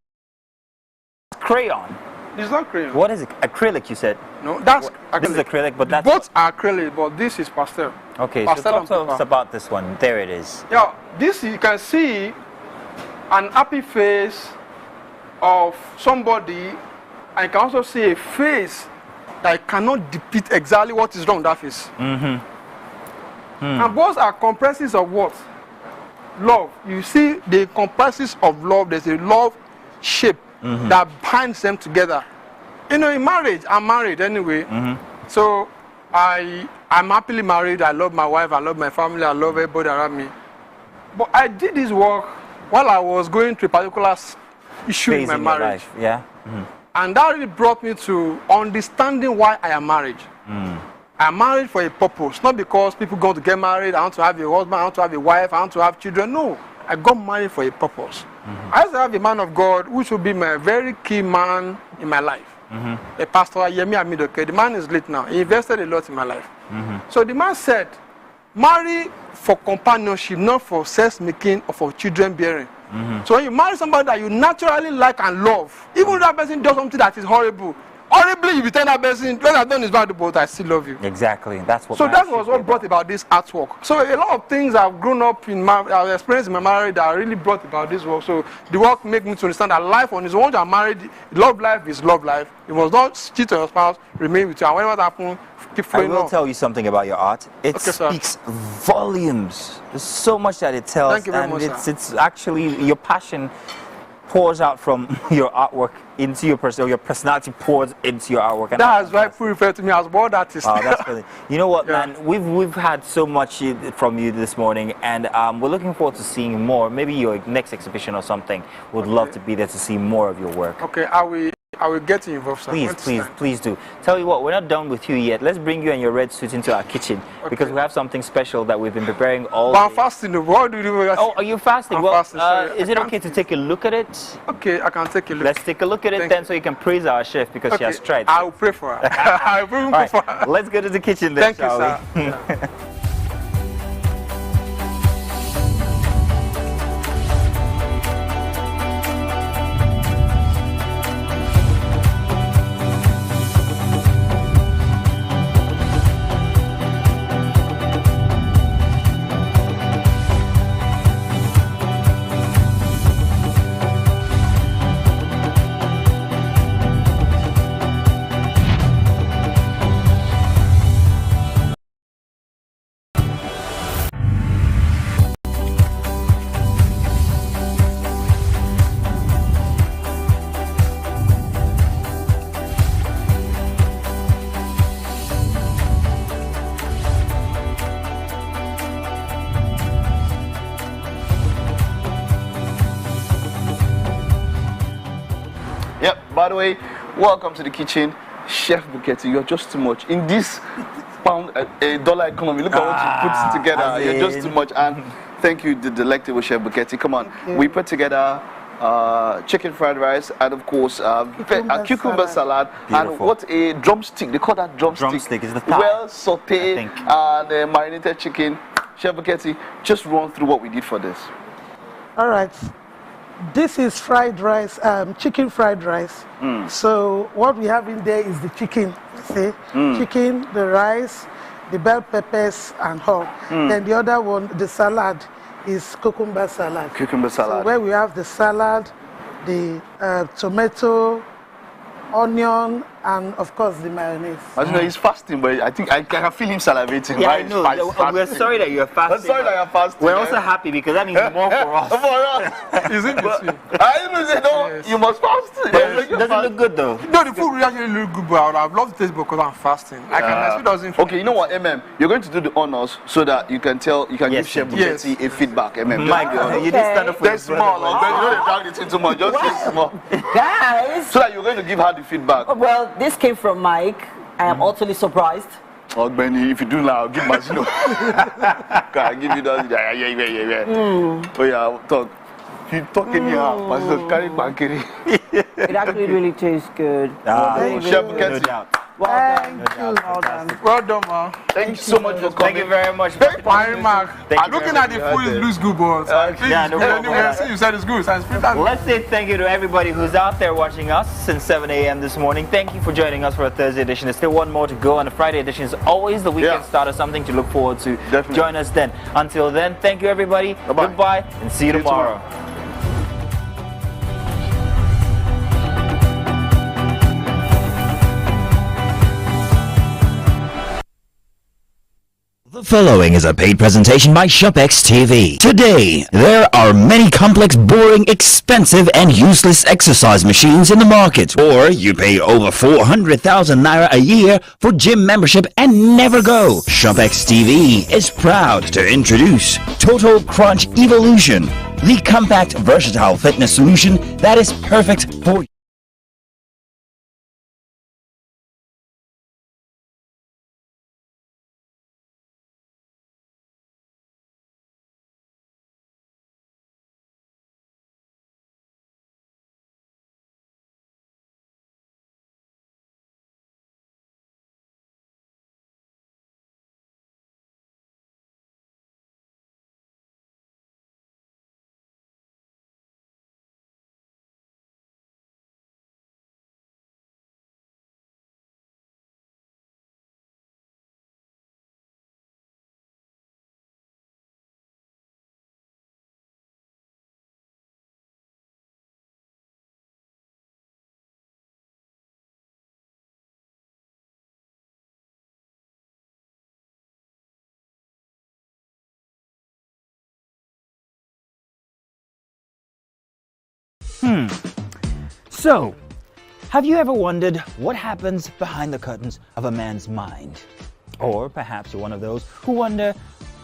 crayon. It's not crayon. What is it? Acrylic, you said? No, that's acrylic. This is acrylic, but that's both are acrylic, but this is pastel. Okay, pastel so talk to us about this one. There it is. Yeah, this you can see an happy face of somebody. I can also see a face that cannot depict exactly what is wrong with that face. And both are compresses of what? Love. You see the compresses of love. There's a love shape that binds them together. You know, in marriage, I'm married anyway. So I'm happily married. I love my wife. I love my family. I love everybody around me. But I did this work while I was going through a particular issue in my marriage. Yeah. And that really brought me to understanding why I am married. I am married for a purpose, not because people go to get married, I want to have a husband, I want to have a wife, I want to have children. No, I got married for a purpose. I used to have a man of God who should be my very key man in my life. A pastor, Yemi Amidoke. The man is late now. He invested a lot in my life. So the man said, marry for companionship, not for sex making or for children bearing. So when you marry somebody that you naturally like and love, even if that person does something that is horribly, you be telling that person, when I've done this bad, but I still love you. Exactly. That's what. So that was what brought about this artwork. So a lot of things I've grown up in I've experienced in my marriage that really brought about this work. So the work made me to understand that life on its own, once you're married, love life is love life. You must not cheat on your spouse, remain with you. And whatever happens, keep flowing on. I will tell you something about your art. It speaks volumes. There's so much that it tells. Thank you very much, it's actually your passion pours out from your artwork into your personality pours into your artwork. And that's why people refer to me as world artist. Oh, that's really, you know what, man? We've had so much from you this morning, and we're looking forward to seeing more. Maybe your next exhibition or something. Would love to be there to see more of your work. Okay, I will get you involved, sir. Please do. Tell you what, we're not done with you yet. Let's bring you and your red suit into our kitchen because we have something special that we've been preparing all day. I'm fasting. What do you do? Oh, are you fasting? I'm well, fasting, is it okay to take a look at it? Okay, I can take a look. Let's take a look at it then so you can praise our chef because she has tried. I will pray for her. I will pray for her. Let's go to the kitchen then, Thank you, sir. By the way, welcome to the kitchen, Chef Buketi. You're just too much in this dollar economy. Look at what you put together. You're just too much. And thank you, the delectable Chef Buketi. Come on, we put together chicken fried rice, and of course cucumber salad. And what a drumstick, they call that drumstick. Drumstick is the thigh. Well sauteed and marinated chicken. Chef Buketi, just run through what we did for this. All right. This is fried rice, chicken fried rice. So what we have in there is the chicken, see? Chicken, the rice, the bell peppers and all. Then the other one, the salad, is cucumber salad. Cucumber salad. So where we have the salad, the tomato, onion, and of course the mayonnaise. As you know, he's fasting, but I think I can feel him salivating. Yeah, right? I know. We're sorry that you're fasting. I'm sorry that you're fasting. We're also happy because that means more for us. Is it between? I even say no, you must fast. Doesn't look good though. No, the food really actually look good, but I would have loved to taste because I'm fasting. I can it doesn't. Okay, you know what, you're going to do the honors so that you can give Chef Buketi a feedback. Mike, you didn't stand up for this. Small, you know they drag the thing too much. Just say small. Guys. So that you're going to give her the feedback. Well, this came from Mike. I am utterly surprised. Oh, Benny, if you do now, give Masino. Can give you that? Yeah. Oh yeah, talk. You talking here, Masino carry bankeri. It actually really tastes good. Chef Buketi. Well done. Well done, man. Thank you so much for coming. Thank you very much. Very Mark. I'm looking at the food, it looks good, but you said it's good. Let's say thank you to everybody who's out there watching us since 7 a.m. this morning. Thank you for joining us for a Thursday edition. There's still one more to go, and the Friday edition is always the weekend starter, something to look forward to. Definitely. Join us then. Until then, thank you everybody. Bye-bye. Goodbye, and see you tomorrow. The following is a paid presentation by ShopX TV. Today, there are many complex, boring, expensive, and useless exercise machines in the market. Or you pay over 400,000 naira a year for gym membership and never go. ShopX TV is proud to introduce Total Crunch Evolution, the compact, versatile fitness solution that is perfect for So, have you ever wondered what happens behind the curtains of a man's mind? Or perhaps you're one of those who wonder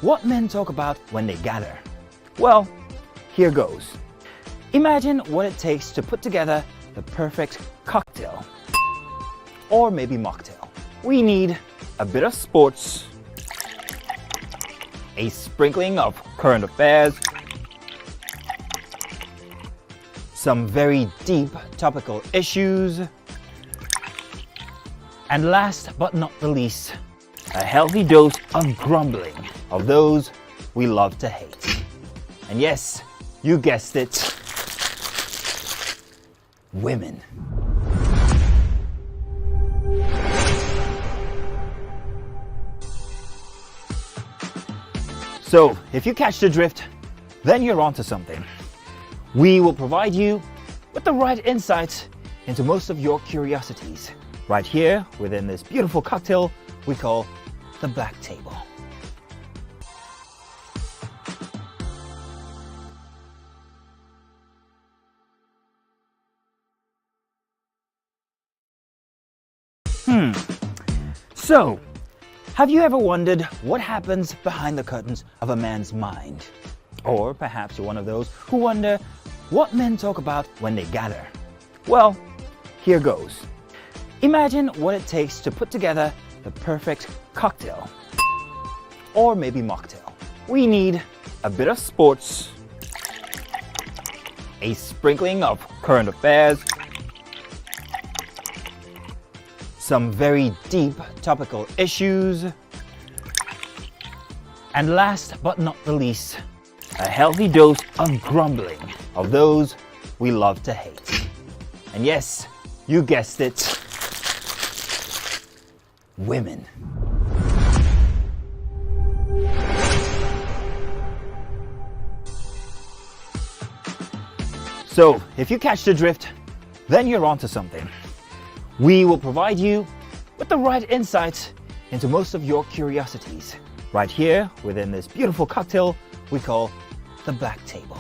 what men talk about when they gather. Well, here goes. Imagine what it takes to put together the perfect cocktail. Or maybe mocktail. We need a bit of sports, a sprinkling of current affairs, some very deep topical issues, and last but not the least, a healthy dose of grumbling of those we love to hate. And yes, you guessed it, women. So, if you catch the drift, then you're onto something. We will provide you with the right insights into most of your curiosities right here within this beautiful cocktail we call the Black Table. So, have you ever wondered what happens behind the curtains of a man's mind? Or perhaps you're one of those who wonder what men talk about when they gather. Well, here goes. Imagine what it takes to put together the perfect cocktail. Or maybe mocktail. We need a bit of sports, a sprinkling of current affairs, some very deep topical issues, and last but not the least, a healthy dose of grumbling of those we love to hate. And yes, you guessed it, women. So, if you catch the drift, then you're onto something. We will provide you with the right insights into most of your curiosities, right here within this beautiful cocktail we call the Black Table.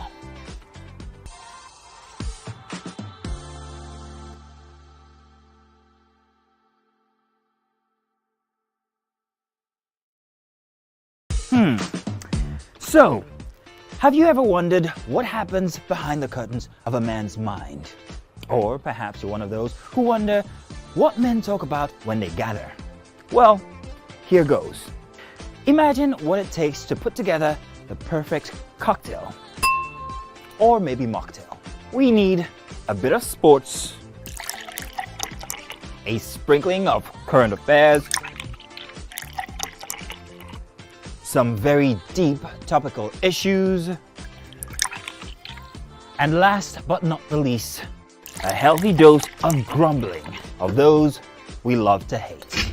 So, have you ever wondered what happens behind the curtains of a man's mind? Or perhaps you're one of those who wonder what men talk about when they gather. Well, here goes. Imagine what it takes to put together the perfect cocktail. Or maybe mocktail. We need a bit of sports, a sprinkling of current affairs, some very deep topical issues, and last but not the least, a healthy dose of grumbling of those we love to hate.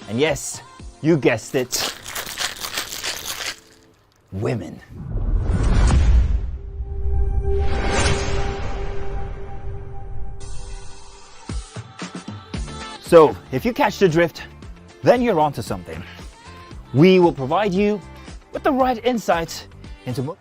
And yes, you guessed it, women. So, if you catch the drift, then you're onto something. We will provide you with the right insights into